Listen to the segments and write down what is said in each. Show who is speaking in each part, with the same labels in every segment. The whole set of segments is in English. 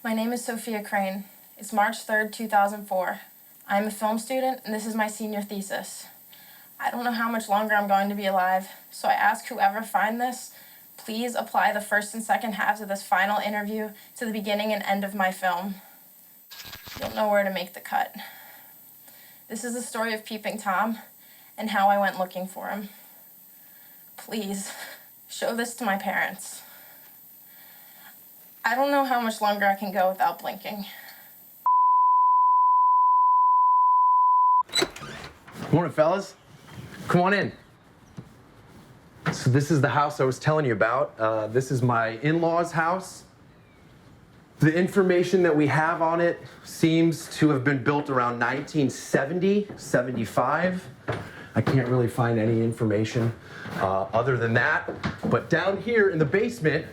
Speaker 1: My name is Sophia Crane. It's March 3rd, 2004. I'm a film student, and this is my senior thesis. I don't know how much longer I'm going to be alive, so I ask whoever finds this, please apply the first and second halves of this final interview to the beginning and end of my film. You'll know where to make the cut. This is the story of Peeping Tom and how I went looking for him. Please, show this to my parents. I don't know how much longer I can go without blinking.
Speaker 2: Morning, fellas. Come on in. So this is the house I was telling you about. This is my in-laws' house. The information that we have on it seems to have been built around 1970, 75. I can't really find any information other than that. But down here in the basement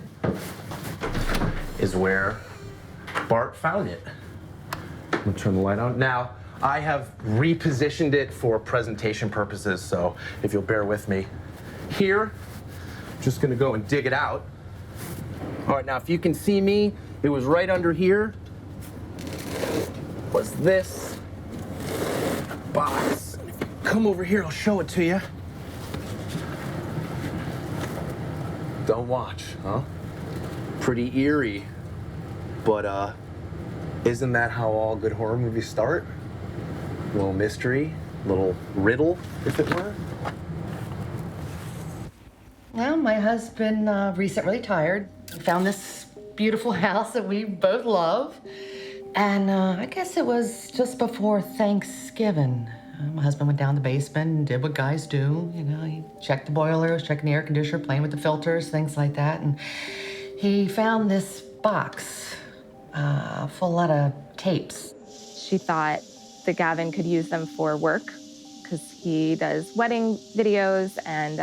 Speaker 2: is where Bart found it. I'm gonna turn the light on. Now, I have repositioned it for presentation purposes, so if you'll bear with me. Here, I'm just gonna go and dig it out. All right, now if you can see me, it was right under here. Was this box. If you come over here, I'll show it to you. Don't watch, huh? Pretty eerie, but isn't that how all good horror movies start? A little mystery, a little riddle, if it were.
Speaker 3: Well, my husband recently retired. He found this beautiful house that we both love. And I guess it was just before Thanksgiving. My husband went down the basement and did what guys do. You know, he checked the boilers, checking the air conditioner, playing with the filters, things like that. And he found this box full of a lot of tapes.
Speaker 4: She thought that Gavin could use them for work because he does wedding videos, and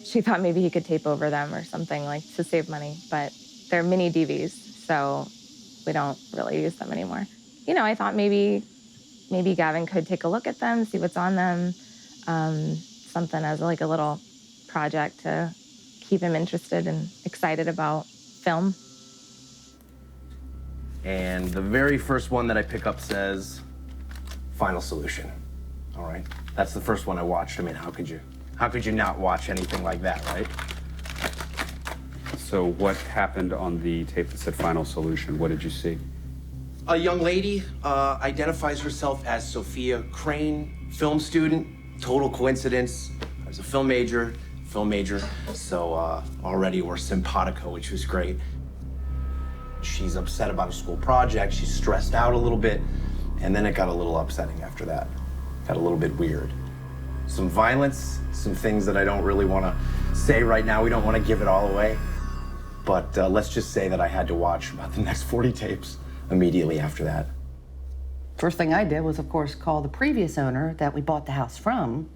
Speaker 4: she thought maybe he could tape over them or something, like, to save money. But they're mini DVs, so we don't really use them anymore. You know, I thought maybe Gavin could take a look at them, see what's on them, something as like a little project to keep him interested and excited about film.
Speaker 2: And the very first one that I pick up says, Final Solution. All right, that's the first one I watched. I mean, how could you not watch anything like that, right?
Speaker 5: So what happened on the tape that said Final Solution? What did you see?
Speaker 2: A young lady identifies herself as Sophia Crane, film student. Total coincidence. I was a film major, so already we're simpatico, which was great. She's upset about a school project. She's stressed out a little bit, and then it got a little upsetting after that. Got a little bit weird. Some violence, some things that I don't really want to say right now. We don't want to give it all away. But let's just say that I had to watch about the next 40 tapes immediately after that.
Speaker 3: First thing I did was, of course, call the previous owner that we bought the house from,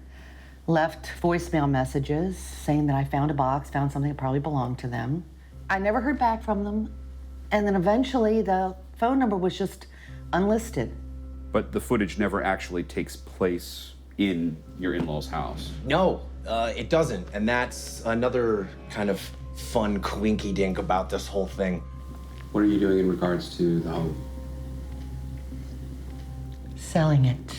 Speaker 3: left voicemail messages saying that I found a box, found something that probably belonged to them. I never heard back from them. And then eventually the phone number was just unlisted.
Speaker 5: But the footage never actually takes place in your in-laws' house.
Speaker 2: No, it doesn't. And that's another kind of fun coinky-dink about this whole thing.
Speaker 5: What are you doing in regards to the home?
Speaker 3: Selling it.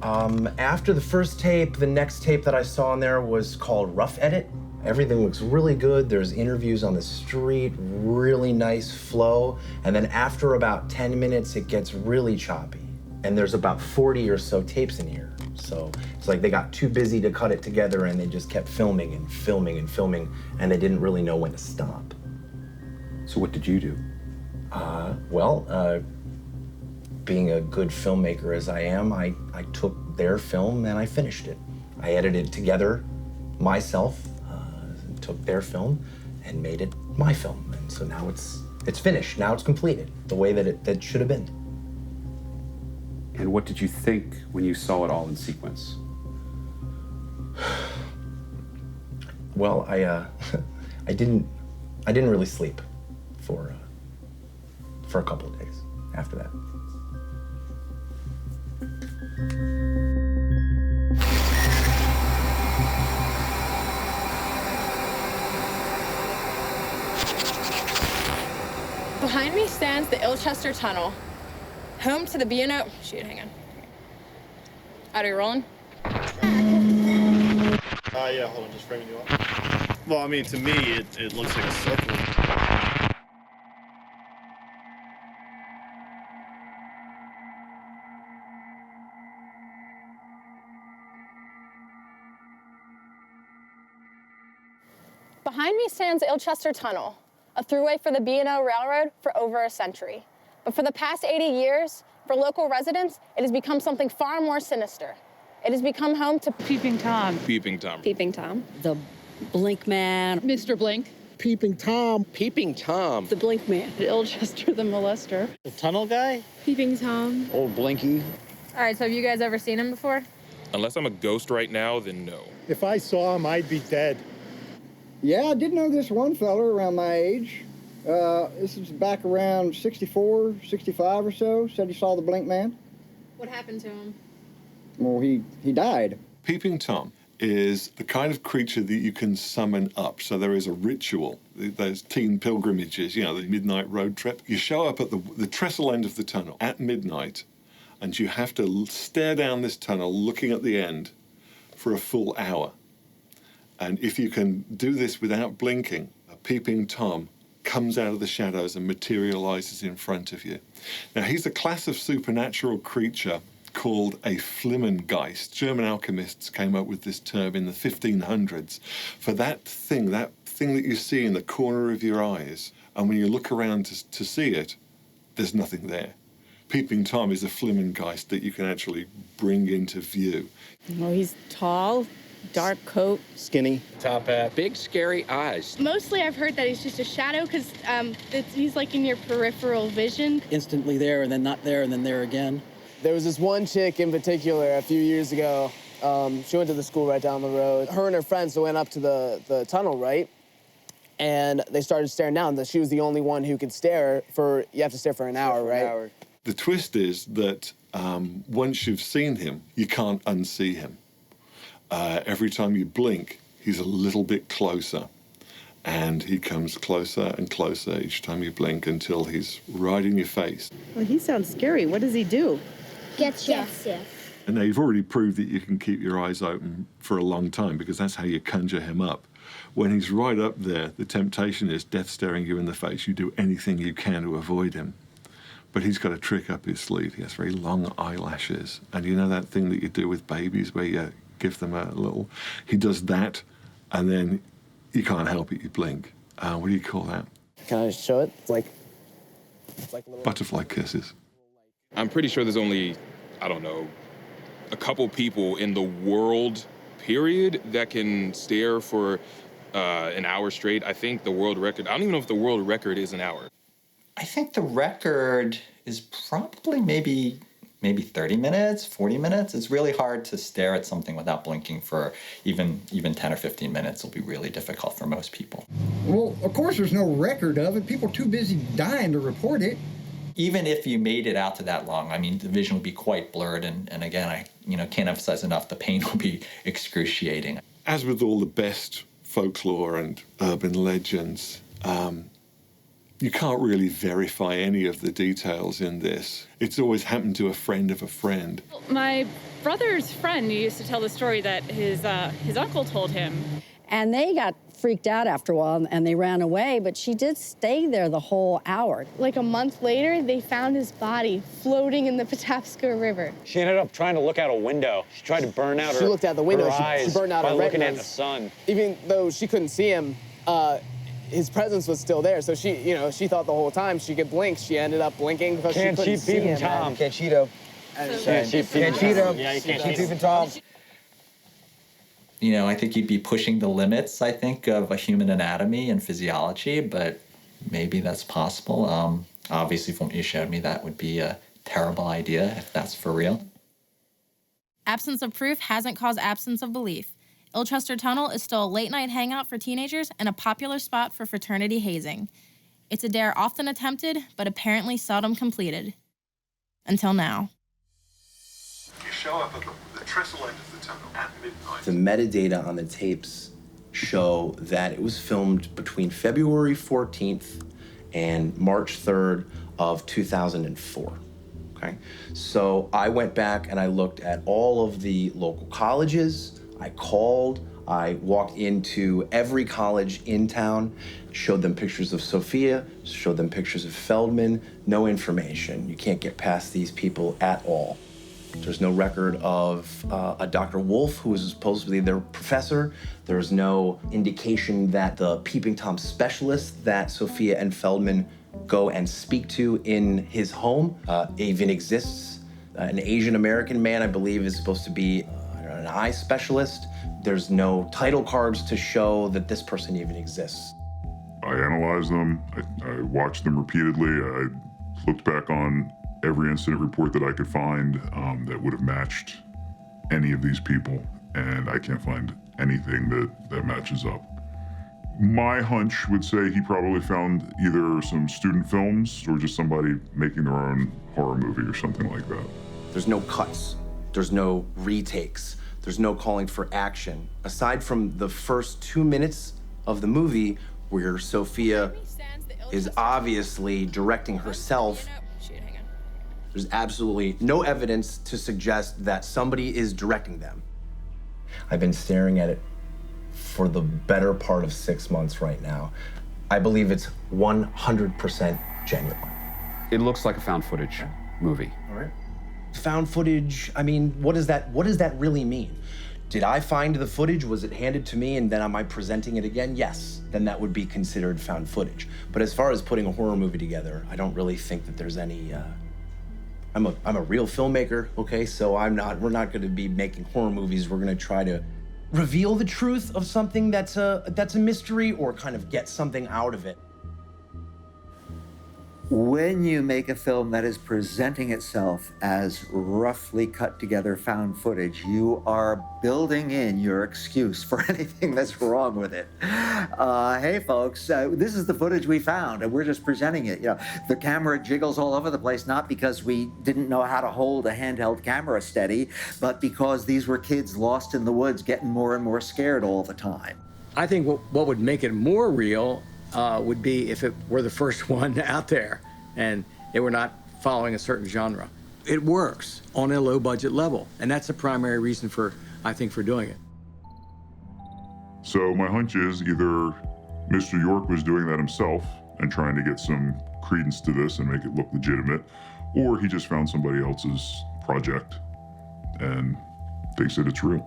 Speaker 2: After the first tape, the next tape that I saw in there was called Rough Edit. Everything looks really good. There's interviews on the street, really nice flow. And then after about 10 minutes, it gets really choppy. And there's about 40 or so tapes in here. So it's like they got too busy to cut it together and they just kept filming and filming and filming, and they didn't really know when to stop.
Speaker 5: So what did you do?
Speaker 2: Being a good filmmaker as I am, I took their film and I finished it. I edited it together myself, took their film and made it my film. And so now it's finished. Now it's completed the way that it should have been.
Speaker 5: And what did you think when you saw it all in sequence?
Speaker 2: Well, I didn't really sleep for a couple of days after that.
Speaker 1: Behind me stands the Ilchester Tunnel, home to the B&O. Shoot, hang on. Are you rolling?
Speaker 6: Yeah, hold on, just framing you up. Well, I mean, to me, it looks like a circle.
Speaker 1: Behind me stands the Ilchester Tunnel, a throughway for the B&O Railroad for over a century. But for the past 80 years, for local residents, it has become something far more sinister. It has become home to
Speaker 7: Peeping Tom.
Speaker 8: Peeping Tom.
Speaker 9: Peeping Tom.
Speaker 7: The Blink Man. Mr. Blink.
Speaker 10: Peeping Tom.
Speaker 8: Peeping Tom.
Speaker 9: The Blink Man.
Speaker 7: Ilchester the Molester.
Speaker 6: The tunnel guy?
Speaker 9: Peeping Tom.
Speaker 10: Old Blinky.
Speaker 1: All right, so have you guys ever seen him before?
Speaker 8: Unless I'm a ghost right now, then no.
Speaker 10: If I saw him, I'd be dead.
Speaker 11: Yeah, I did know this one fella around my age. This is back around 64, 65 or so. Said he saw the Blink Man.
Speaker 1: What happened to him?
Speaker 11: Well, he died.
Speaker 12: Peeping Tom is the kind of creature that you can summon up. So there is a ritual. Those teen pilgrimages, you know, the midnight road trip. You show up at the trestle end of the tunnel at midnight, and you have to stare down this tunnel looking at the end for a full hour. And if you can do this without blinking, a Peeping Tom comes out of the shadows and materializes in front of you. Now, he's a class of supernatural creature called a Flimmengeist. German alchemists came up with this term in the 1500s for that thing that you see in the corner of your eyes, and when you look around to see it, there's nothing there. Peeping Tom is a Flimmengeist that you can actually bring into view.
Speaker 9: Well, he's tall, dark coat.
Speaker 6: Skinny. Top hat.
Speaker 8: Big, scary eyes.
Speaker 13: Mostly I've heard that he's just a shadow because he's like in your peripheral vision.
Speaker 10: Instantly there, and then not there, and then there again.
Speaker 14: There was this one chick in particular a few years ago. She went to the school right down the road. Her and her friends went up to the tunnel, right? And they started staring down. She was the only one who could stare for, you have to stare for an hour, right?
Speaker 12: The twist is that once you've seen him, you can't unsee him. Every time you blink, he's a little bit closer. And he comes closer and closer each time you blink until he's right in your face.
Speaker 9: Well, he sounds scary. What does he do?
Speaker 13: Gets you.
Speaker 12: And now you've already proved that you can keep your eyes open for a long time because that's how you conjure him up. When he's right up there, the temptation is death staring you in the face. You do anything you can to avoid him. But he's got a trick up his sleeve. He has very long eyelashes. And you know that thing that you do with babies where you give them a little... He does that, and then you can't help it, you blink. What do you call that?
Speaker 14: Can I show it? It's like little...
Speaker 12: Butterfly kisses.
Speaker 8: I'm pretty sure there's only, I don't know, a couple people in the world, period, that can stare for an hour straight. I think the world record, I don't even know if the world record is an hour.
Speaker 15: I think the record is probably maybe 30 minutes, 40 minutes. It's really hard to stare at something without blinking for even 10 or 15 minutes. It'll be really difficult for most people.
Speaker 11: Well, of course there's no record of it. People are too busy dying to report it.
Speaker 15: Even if you made it out to that long, I mean, the vision would be quite blurred. And again, I can't emphasize enough, the pain will be excruciating.
Speaker 12: As with all the best folklore and urban legends, you can't really verify any of the details in this. It's always happened to a friend of a friend.
Speaker 7: My brother's friend used to tell the story that his uncle told him.
Speaker 9: And they got freaked out after a while, and they ran away, but she did stay there the whole hour.
Speaker 13: Like a month later, they found his body floating in the Patapsco River.
Speaker 16: She ended up trying to look out a window. She tried to burn out
Speaker 14: She looked out the window.
Speaker 16: eyes
Speaker 14: She burned out
Speaker 16: by
Speaker 14: her
Speaker 16: looking
Speaker 14: retinas.
Speaker 16: at the sun.
Speaker 14: Even though she couldn't see him, his presence was still there. So she thought the whole time she could blink. She ended up blinking because she couldn't see him.
Speaker 16: Tom.
Speaker 10: Can't cheat him.
Speaker 14: Can't cheat
Speaker 10: him. Yeah, you can't cheat Peeping Tom.
Speaker 15: You know, I think you'd be pushing the limits, I think, of a human anatomy and physiology, but maybe that's possible. Obviously, from what you showed me, that would be a terrible idea if that's for real.
Speaker 1: Absence of proof hasn't caused absence of belief. Ilchester Tunnel is still a late-night hangout for teenagers and a popular spot for fraternity hazing. It's a dare often attempted, but apparently seldom completed. Until now.
Speaker 12: You show up at the trestle end of the tunnel at midnight.
Speaker 2: The metadata on the tapes show that it was filmed between February 14th and March 3rd of 2004. Okay? So I went back and I looked at all of the local colleges. I called, I walked into every college in town, showed them pictures of Sophia, showed them pictures of Feldman, no information. You can't get past these people at all. There's no record of a Dr. Wolf, who was supposedly their professor. There's no indication that the Peeping Tom specialist that Sophia and Feldman go and speak to in his home even exists. An Asian American man, I believe, is supposed to be an eye specialist. There's no title cards to show that this person even exists.
Speaker 17: I analyzed them, I watched them repeatedly, I looked back on every incident report that I could find that would have matched any of these people, and I can't find anything that matches up. My hunch would say he probably found either some student films or just somebody making their own horror movie or something like that.
Speaker 2: There's no cuts, there's no retakes, there's no calling for action. Aside from the first 2 minutes of the movie where Sophia is obviously directing herself, there's absolutely no evidence to suggest that somebody is directing them. I've been staring at it for the better part of 6 months right now. I believe it's 100% genuine.
Speaker 5: It looks like a found footage movie.
Speaker 2: All right. Found footage, I mean, what does that really mean? Did I find the footage? Was it handed to me and then am I presenting it again? Yes, then that would be considered found footage. But as far as putting a horror movie together, I don't really think that there's any, I'm a real filmmaker, okay? So we're not gonna be making horror movies. We're gonna try to reveal the truth of something that's a mystery or kind of get something out of it.
Speaker 18: When you make a film that is presenting itself as roughly cut together found footage, you are building in your excuse for anything that's wrong with it. Hey folks, this is the footage we found and we're just presenting it. You know, the camera jiggles all over the place, not because we didn't know how to hold a handheld camera steady, but because these were kids lost in the woods getting more and more scared all the time.
Speaker 19: I think what would make it more real would be if it were the first one out there and they were not following a certain genre. It works on a low budget level, and that's the primary reason I think for doing it.
Speaker 17: So my hunch is either Mr. York was doing that himself and trying to get some credence to this and make it look legitimate, or he just found somebody else's project and thinks that it's real.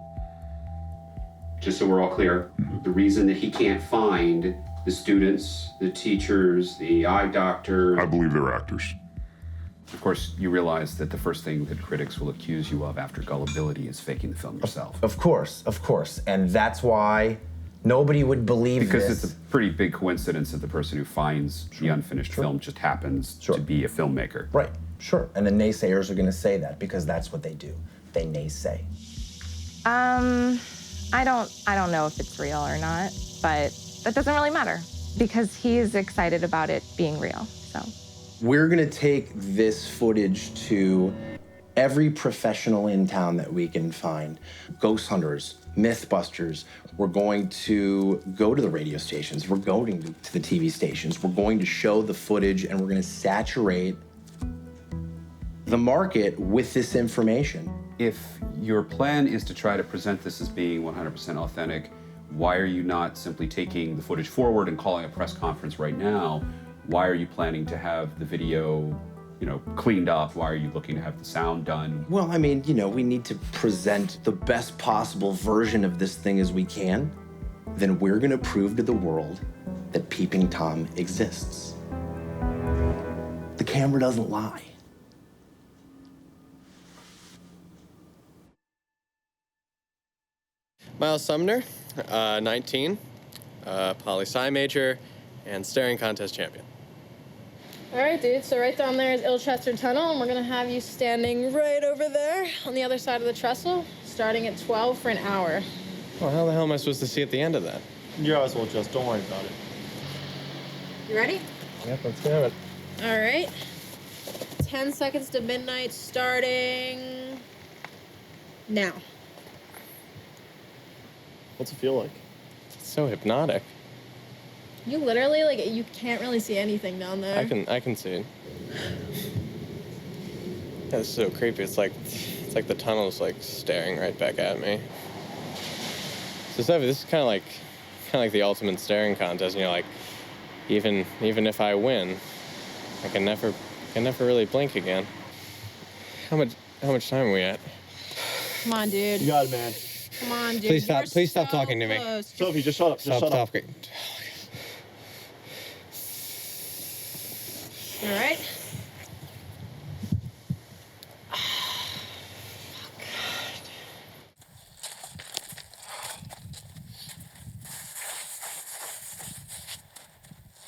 Speaker 5: Just so we're all clear, the reason that he can't find the students, the teachers, the eye doctors.
Speaker 17: I believe they're actors.
Speaker 5: Of course, you realize that the first thing that critics will accuse you of after gullibility is faking the film yourself.
Speaker 2: Of course. And that's why nobody would believe
Speaker 5: because
Speaker 2: this.
Speaker 5: It's a pretty big coincidence that the person who finds the unfinished film just happens to be a filmmaker.
Speaker 2: Right, sure. And the naysayers are gonna say that because that's what they do. They naysay.
Speaker 4: I don't know if it's real or not, but that doesn't really matter because he's excited about it being real, so.
Speaker 2: We're gonna take this footage to every professional in town that we can find. Ghost hunters, mythbusters. We're going to go to the radio stations. We're going to the TV stations. We're going to show the footage and we're gonna saturate the market with this information.
Speaker 5: If your plan is to try to present this as being 100% authentic, why are you not simply taking the footage forward and calling a press conference right now? Why are you planning to have the video, cleaned up? Why are you looking to have the sound done?
Speaker 2: Well, I mean, we need to present the best possible version of this thing as we can. Then we're gonna prove to the world that Peeping Tom exists. The camera doesn't lie.
Speaker 20: Miles Sumner, 19, poli-sci major, and staring contest champion.
Speaker 1: All right, dude, so right down there is Ilchester Tunnel, and we're gonna have you standing right over there on the other side of the trestle, starting at 12 for an hour.
Speaker 20: Well, how the hell am I supposed to see at the end of that?
Speaker 6: Your eyes will adjust, don't worry about it.
Speaker 1: You ready?
Speaker 6: Yep, let's do it.
Speaker 1: All right. 10 seconds to midnight, starting now.
Speaker 6: What's it feel like?
Speaker 20: It's so hypnotic.
Speaker 1: You literally, like, you can't really see anything down there.
Speaker 20: I can see it. Yeah, it's so creepy. It's like the tunnel's like staring right back at me. So Sophia, this is kind of like the ultimate staring contest. You know, like even if I win, I can never really blink again. How much time are we at?
Speaker 1: Come on, dude.
Speaker 6: You got it, man.
Speaker 1: Come on, dude.
Speaker 20: Please stop talking to me.
Speaker 6: Sophie, just shut up. Just shut up.
Speaker 1: All right.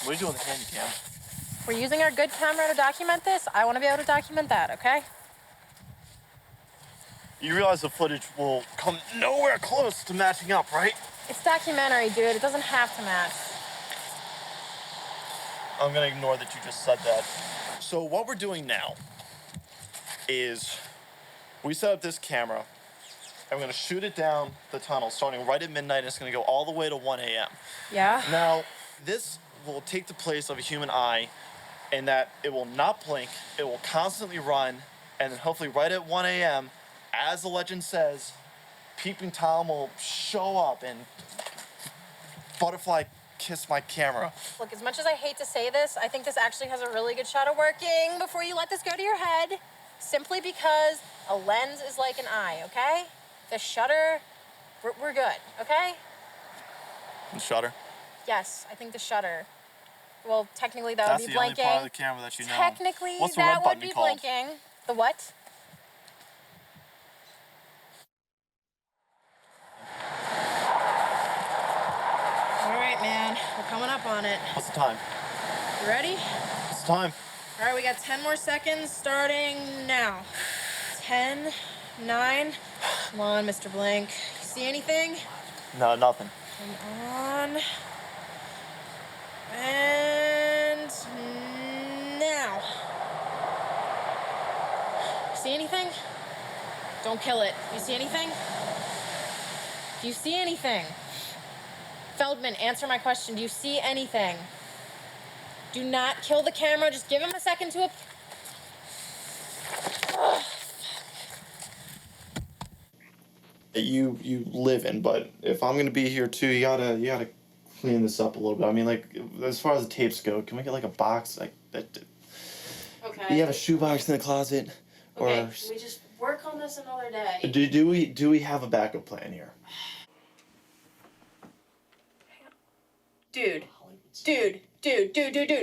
Speaker 6: What are you doing with the handy cam?
Speaker 1: We're using our good camera to document this. I want to be able to document that, okay?
Speaker 6: You realize the footage will come nowhere close to matching up, right?
Speaker 1: It's documentary, dude. It doesn't have to match.
Speaker 6: I'm gonna ignore that you just said that. So what we're doing now is we set up this camera and we're gonna shoot it down the tunnel starting right at midnight and it's gonna go all the way to 1 a.m.
Speaker 1: Yeah?
Speaker 6: Now, this will take the place of a human eye in that it will not blink, it will constantly run, and then hopefully right at 1 a.m., as the legend says, Peeping Tom will show up and butterfly kiss my camera.
Speaker 1: Look, as much as I hate to say this, I think this actually has a really good shot of working before you let this go to your head. Simply because a lens is like an eye, okay? The shutter, we're good, okay?
Speaker 6: The shutter?
Speaker 1: Yes, I think the shutter. Well, technically that
Speaker 6: That's
Speaker 1: would be
Speaker 6: the only
Speaker 1: blinking.
Speaker 6: part of the camera that you know.
Speaker 1: Technically
Speaker 6: What's the
Speaker 1: that
Speaker 6: red button
Speaker 1: would be
Speaker 6: called?
Speaker 1: blinking. The what? All right, man. We're coming up on it.
Speaker 6: What's the time?
Speaker 1: You ready?
Speaker 6: What's the time?
Speaker 1: All right, we got 10 more seconds starting now. 10, 9. Come on, Mr. Blink. You see anything?
Speaker 6: No, nothing.
Speaker 1: Come on. And now. See anything? Don't kill it. You see anything? Do you see anything? Feldman, answer my question. Do you see anything? Do not kill the camera. Just give him a second to...
Speaker 6: You live in, but if I'm gonna be here too, you gotta clean this up a little bit. I mean, like, as far as the tapes go, can we get like a box like that?
Speaker 1: Okay.
Speaker 6: You have a shoebox in the closet,
Speaker 1: Okay,
Speaker 6: or
Speaker 1: can we just work on this another day?
Speaker 6: do we have a backup plan here?
Speaker 1: Dude,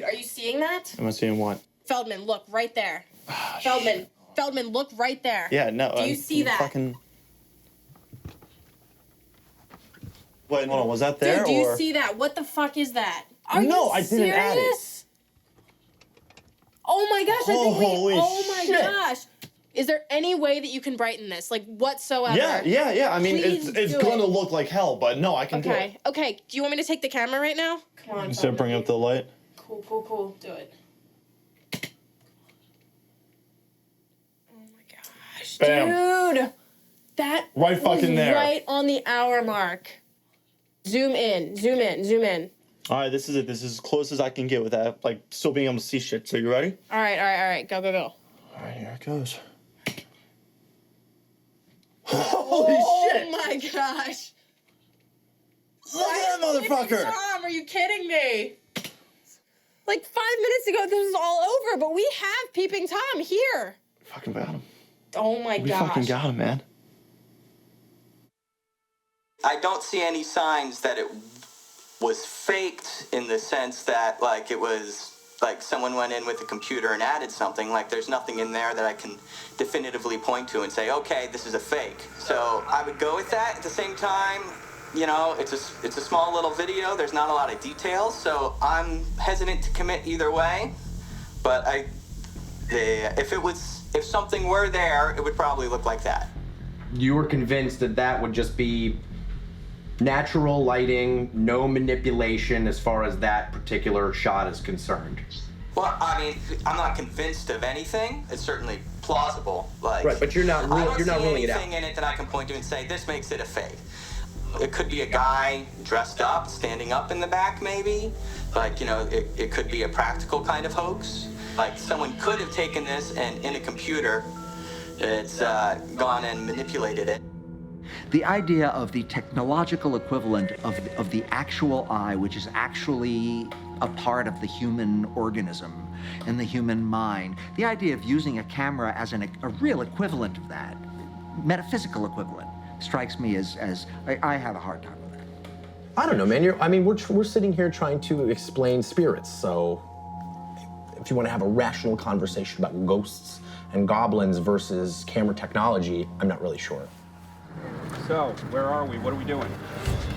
Speaker 1: are you seeing that?
Speaker 6: Am I seeing what?
Speaker 1: Feldman, look, right there. Feldman, look right there.
Speaker 6: Yeah, no.
Speaker 1: Do you see that?
Speaker 6: Fucking... Wait, hold on. Was that there?
Speaker 1: Dude, do you
Speaker 6: or...
Speaker 1: see that? What the fuck is that? Are
Speaker 6: No,
Speaker 1: you
Speaker 6: I didn't add it.
Speaker 1: serious? Oh my gosh!
Speaker 6: Holy
Speaker 1: oh my
Speaker 6: shit.
Speaker 1: gosh! Is there any way that you can brighten this, like whatsoever?
Speaker 6: Yeah. I mean,
Speaker 1: Please
Speaker 6: it's
Speaker 1: do
Speaker 6: gonna
Speaker 1: it.
Speaker 6: look like hell, but no, I can do it.
Speaker 1: Okay. Do you want me to take the camera right now? Come on.
Speaker 6: Instead of bring up the light.
Speaker 1: Cool. Do it. Oh my gosh,
Speaker 6: Bam.
Speaker 1: dude! That
Speaker 6: Right fucking
Speaker 1: was
Speaker 6: there.
Speaker 1: Right on the hour mark. Zoom in.
Speaker 6: All right, this is it. This is as close as I can get with that, like still being able to see shit. So you ready?
Speaker 1: All right. Go.
Speaker 6: All right, here it goes. Holy shit!
Speaker 1: Oh my gosh!
Speaker 6: Look at that motherfucker!
Speaker 1: Tom, are you kidding me? Like 5 minutes ago, this was all over, but we have Peeping Tom here.
Speaker 6: Fucking got him.
Speaker 1: Oh my
Speaker 6: We
Speaker 1: gosh!
Speaker 6: fucking got him, man.
Speaker 21: I don't see any signs that it was faked in the sense that, like, it was, like, someone went in with a computer and added something. Like, there's nothing in there that I can definitively point to and say, okay, this is a fake. So I would go with that. At the same time, you know, it's a small little video. There's not a lot of details, so I'm hesitant to commit either way. But if something were there, it would probably look like that.
Speaker 2: You were convinced that that would just be natural lighting, no manipulation as far as that particular shot is concerned.
Speaker 21: Well, I mean, I'm not convinced of anything. It's certainly plausible. Like,
Speaker 2: right, but you're not ruling it out.
Speaker 21: I don't see anything in it that I can point to and say this makes it a fake. It could be a guy dressed up, standing up in the back, maybe. Like, you know, it could be a practical kind of hoax. Like, someone could have taken this and in a computer, it's gone and manipulated it.
Speaker 18: The idea of the technological equivalent of the actual eye, which is actually a part of the human organism and the human mind, the idea of using a camera as a real equivalent of that, metaphysical equivalent, strikes me as I have a hard time with that.
Speaker 3: I don't know, man. We're sitting here trying to explain spirits, so if you want to have a rational conversation about ghosts and goblins versus camera technology, I'm not really sure.
Speaker 16: So, where are we? What are we doing?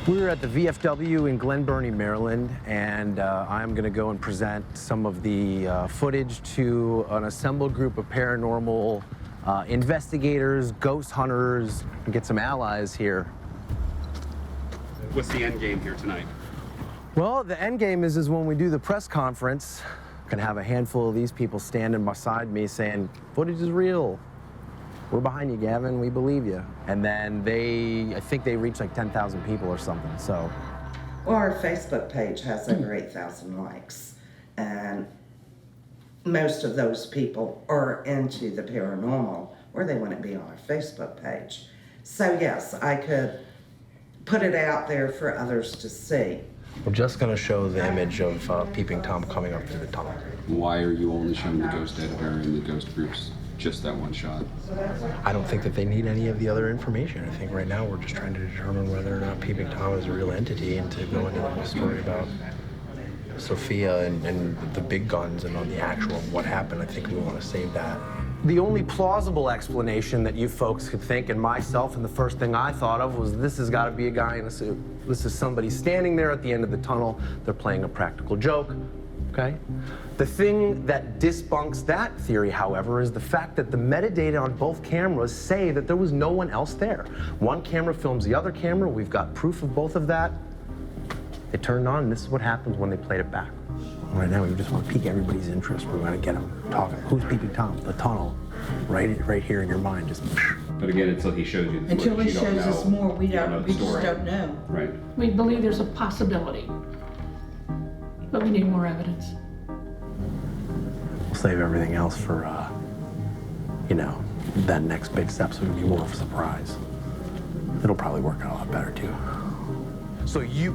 Speaker 22: We're at the VFW in Glen Burnie, Maryland, and I'm going to go and present some of the footage to an assembled group of paranormal investigators, ghost hunters, and get some allies here.
Speaker 5: What's the end game here tonight?
Speaker 22: Well, the end game is when we do the press conference, I'm going to have a handful of these people standing beside me saying, footage is real. We're behind you, Gavin. We believe you. And then I think they reach like 10,000 people or something, so.
Speaker 23: Well, our Facebook page has over 8,000 likes, and most of those people are into the paranormal, or they wouldn't be on our Facebook page. So yes, I could put it out there for others to see.
Speaker 22: We're just going to show the image of Peeping Tom coming up through the tunnel.
Speaker 5: Why are you only showing the ghost editor and the ghost groups just that one shot?
Speaker 22: I don't think that they need any of the other information. I think right now we're just trying to determine whether or not Peeping Tom is a real entity and to go into the story about Sophia and the big guns and on the actual what happened. I think we want to save that. The only plausible explanation that you folks could think, and myself, and the first thing I thought of was this has got to be a guy in a suit. This is somebody standing there at the end of the tunnel. They're playing a practical joke, okay? The thing that debunks that theory, however, is the fact that the metadata on both cameras say that there was no one else there. One camera films the other camera. We've got proof of both of that. They turned on, and this is what happens when they played it back. Right now, we just want to pique everybody's interest. We want to get them talking. Who's Peeping Tom? The tunnel, right here in your mind. Just.
Speaker 5: But again, until he shows you the
Speaker 24: until
Speaker 5: footage,
Speaker 24: he shows us more, we just don't know.
Speaker 5: Right.
Speaker 24: We believe there's a possibility, but we need more evidence.
Speaker 22: We'll save everything else for, that next big step, so it'll be more of a surprise. It'll probably work out a lot better, too. So you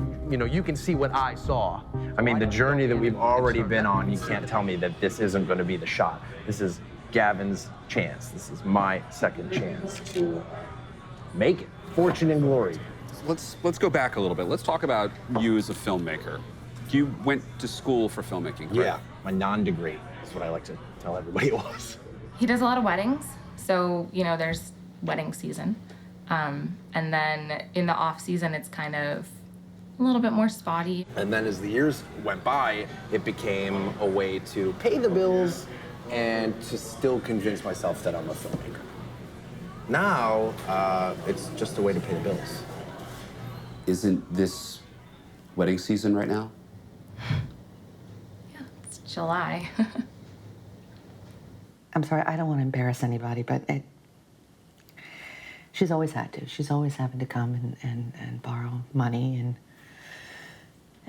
Speaker 22: can see what I saw. I mean, the journey that we've already been on, you can't tell me that this isn't going to be the shot. This is Gavin's chance. This is my second chance to make it. Fortune and glory.
Speaker 5: Let's go back a little bit. Let's talk about you as a filmmaker. You went to school for filmmaking, correct?
Speaker 22: Yeah, my non-degree. That's what I like to tell everybody it was.
Speaker 4: He does a lot of weddings, so, there's wedding season. And then in the off season, it's kind of a little bit more spotty.
Speaker 22: And then as the years went by, it became a way to pay the bills and to still convince myself that I'm a filmmaker. Now, it's just a way to pay the bills.
Speaker 5: Isn't this wedding season right now?
Speaker 4: Yeah, it's July.
Speaker 25: I'm sorry, I don't want to embarrass anybody, but she's always had to. She's always having to come and borrow money,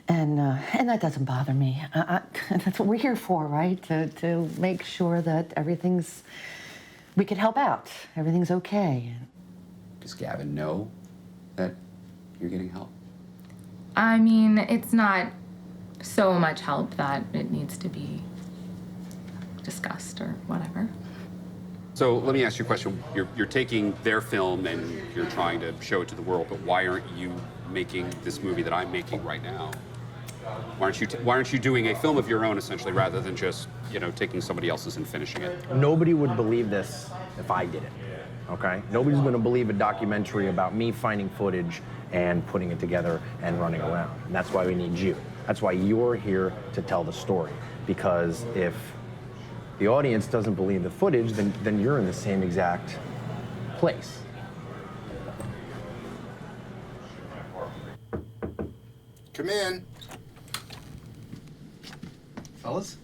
Speaker 25: and that doesn't bother me. That's what we're here for, right? To make sure that we can help out. Everything's okay.
Speaker 5: Does Gavin know that you're getting help?
Speaker 4: I mean, it's not so much help that it needs to be discussed or whatever.
Speaker 5: So let me ask you a question. You're taking their film and you're trying to show it to the world, but why aren't you making this movie that I'm making right now? Why aren't you doing a film of your own, essentially, rather than just, taking somebody else's and finishing it?
Speaker 3: Nobody would believe this if I did it, okay? Nobody's gonna believe a documentary about me finding footage and putting it together and running around. And that's why we need you. That's why you're here to tell the story. Because if the audience doesn't believe the footage, then you're in the same exact place.
Speaker 7: Come in.
Speaker 2: Fellas?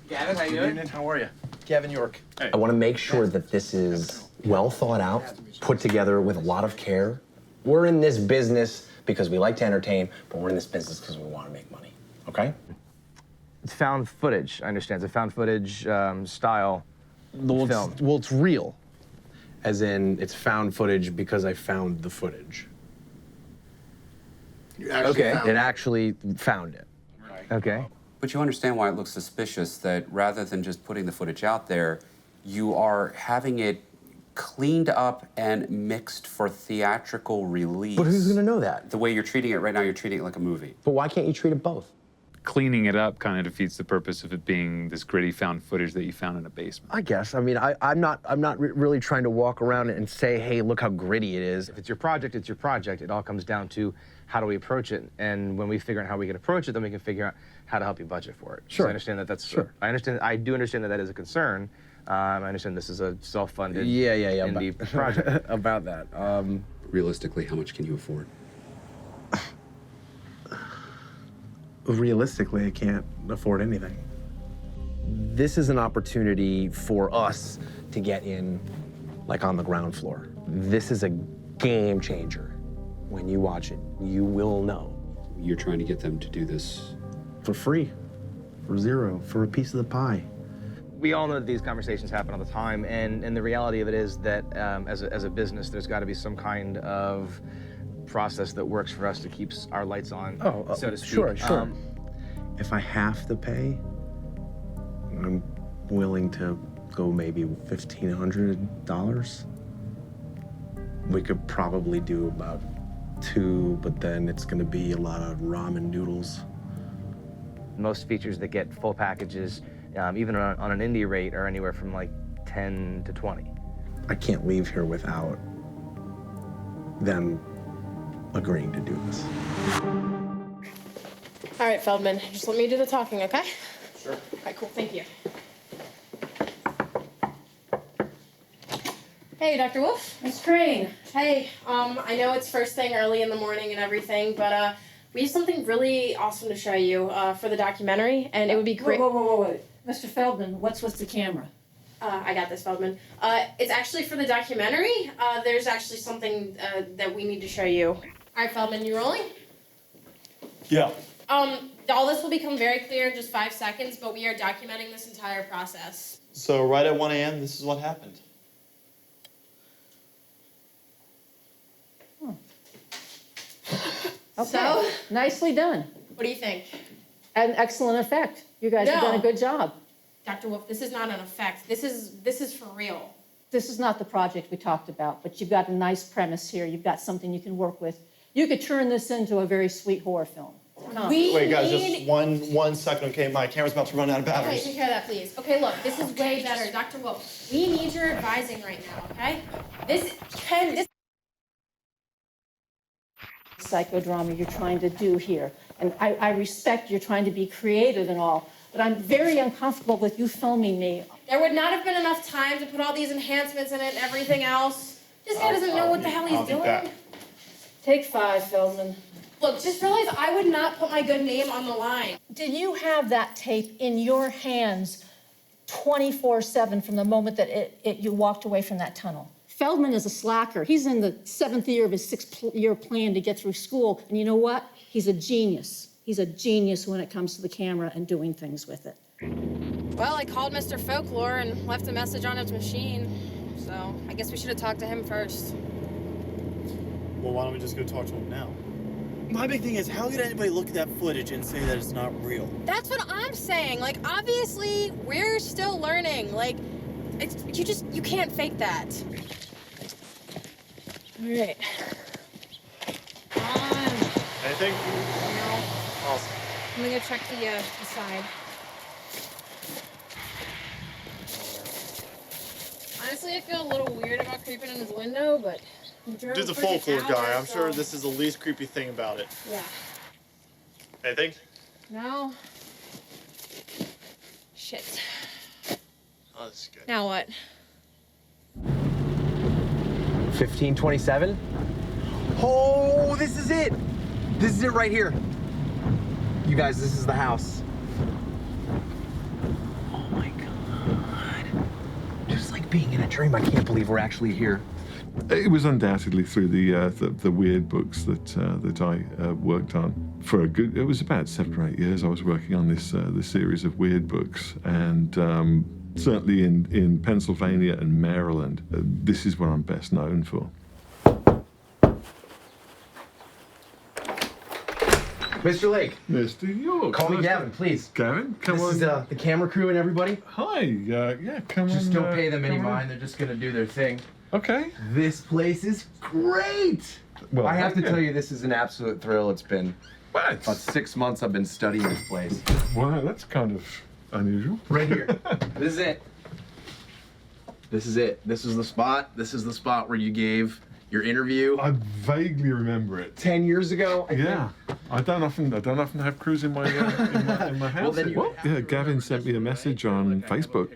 Speaker 2: Gavin, how you doing? How are you? Gavin York.
Speaker 3: I want to make sure that this is well thought out, put together with a lot of care. We're in this business because we like to entertain, but we're in this business because we want to make money, okay?
Speaker 8: It's found footage, I understand. It's a found footage style film.
Speaker 3: Well, it's real. As in, it's found footage because I found the footage.
Speaker 7: You actually found
Speaker 3: It actually found it.
Speaker 8: Okay.
Speaker 5: But you understand why it looks suspicious that rather than just putting the footage out there, you are having it cleaned up and mixed for theatrical release.
Speaker 3: But who's gonna know that?
Speaker 5: The way you're treating it right now, you're treating it like a movie.
Speaker 3: But why can't you treat it both?
Speaker 9: Cleaning it up kind of defeats the purpose of it being this gritty found footage that you found in a basement.
Speaker 3: I guess. I mean, I'm not really trying to walk around and say, hey, look how gritty it is.
Speaker 8: If it's your project, it's your project. It all comes down to how do we approach it, and when we figure out how we can approach it, then we can figure out how to help you budget for it.
Speaker 3: Sure.
Speaker 8: So I understand that that's.
Speaker 3: Sure.
Speaker 8: I do understand that is a concern. I understand this is a self-funded indie
Speaker 3: about,
Speaker 8: project.
Speaker 3: about that.
Speaker 5: Realistically, how much can you afford?
Speaker 3: Realistically, I can't afford anything. This is an opportunity for us to get in, like, on the ground floor. This is a game changer. When you watch it, you will know.
Speaker 5: You're trying to get them to do this
Speaker 3: for free, for zero, for a piece of the pie.
Speaker 8: We all know that these conversations happen all the time, and the reality of it is that as a business, there's got to be some kind of process that works for us to keep our lights on, so to speak.
Speaker 3: Sure. If I have to pay, I'm willing to go maybe $1,500. We could probably do about 2, but then it's gonna be a lot of ramen noodles.
Speaker 8: Most features that get full packages, even on an indie rate, are anywhere from like 10 to 20.
Speaker 3: I can't leave here without them agreeing to do this.
Speaker 1: All right, Feldman, just let me do the talking, okay?
Speaker 2: Sure.
Speaker 1: All right, cool, thank you. Hey, Dr. Wolf.
Speaker 24: Miss Crane.
Speaker 1: Hey, I know it's first thing early in the morning and everything, but we have something really awesome to show you for the documentary, and it would be great.
Speaker 24: Whoa. Mr. Feldman, what's with the camera?
Speaker 1: I got this, Feldman. It's actually for the documentary. There's actually something that we need to show you. All right, Feldman, you rolling?
Speaker 6: Yeah.
Speaker 1: All this will become very clear in just 5 seconds, but we are documenting this entire process.
Speaker 6: So right at 1 a.m., this is what happened.
Speaker 24: Okay.
Speaker 1: So?
Speaker 24: Nicely done.
Speaker 1: What do you think?
Speaker 24: An excellent effect. You guys have done a good job.
Speaker 1: Dr. Wolf, this is not an effect. This is for real.
Speaker 24: This is not the project we talked about, but you've got a nice premise here. You've got something you can work with. You could turn this into a very sweet horror film.
Speaker 6: Wait, guys, just one second, okay? My camera's about to run out of
Speaker 1: Okay,
Speaker 6: batteries.
Speaker 1: take care of that, please. Okay, look, this is way better. Dr. Wolf, we need your advising right now, okay? This
Speaker 24: psychodrama you're trying to do here. And I respect you're trying to be creative and all, but I'm very uncomfortable with you filming me.
Speaker 1: There would not have been enough time to put all these enhancements in it and everything else. This guy doesn't know what the hell he's doing.
Speaker 24: Take 5, Feldman.
Speaker 1: Look, just realize I would not put my good name on the line.
Speaker 24: Did you have that tape in your hands 24/7 from the moment that you walked away from that tunnel? Feldman is a slacker. He's in the 7th year of his 6th-year plan to get through school. And you know what? He's a genius. He's a genius when it comes to the camera and doing things with it.
Speaker 1: Well, I called Mr. Folklore and left a message on his machine. So I guess we should have talked to him first.
Speaker 6: Well, why don't we just go talk to him now? My big thing is, how could anybody look at that footage and say that it's not real?
Speaker 1: That's what I'm saying. Like, obviously, we're still learning. Like, you can't fake that.
Speaker 24: All right.
Speaker 6: Anything?
Speaker 1: No. I'm gonna go check the side. Honestly, I feel a little weird about creeping in his window, but...
Speaker 6: Dude's a folklore guy. I'm sure this is the least creepy thing about it.
Speaker 1: Yeah.
Speaker 6: Anything?
Speaker 1: No. Shit.
Speaker 6: Oh, this is good.
Speaker 1: Now what?
Speaker 3: 1527. Oh, this is it. This is it right here. You guys, this is the house. Oh my God. Just like being in a dream. I can't believe we're actually here.
Speaker 12: It was undoubtedly through the weird books that I worked on for a good. It was about 7 or 8 years. I was working on this series of weird books, and certainly in Pennsylvania and Maryland, this is what I'm best known for.
Speaker 3: Mr. Lake.
Speaker 12: Mr. York.
Speaker 3: Call me Gavin, please.
Speaker 12: Gavin, come on.
Speaker 3: This is the camera crew and everybody.
Speaker 12: Hi. Yeah, come on.
Speaker 3: Just don't pay them any mind. They're just gonna do their thing.
Speaker 12: Okay.
Speaker 3: This place is great.
Speaker 12: Well,
Speaker 3: I have to
Speaker 12: okay.
Speaker 3: tell you, this is an absolute thrill. It's been about 6 months I've been studying this place.
Speaker 12: Wow, that's kind of unusual.
Speaker 3: Right here. This is it. This is it. This is the spot. This is the spot where you gave your interview.
Speaker 12: I vaguely remember it.
Speaker 3: 10 years ago.
Speaker 12: Yeah, I don't often have crews in my in my house. Yeah, Gavin sent me a message on Facebook.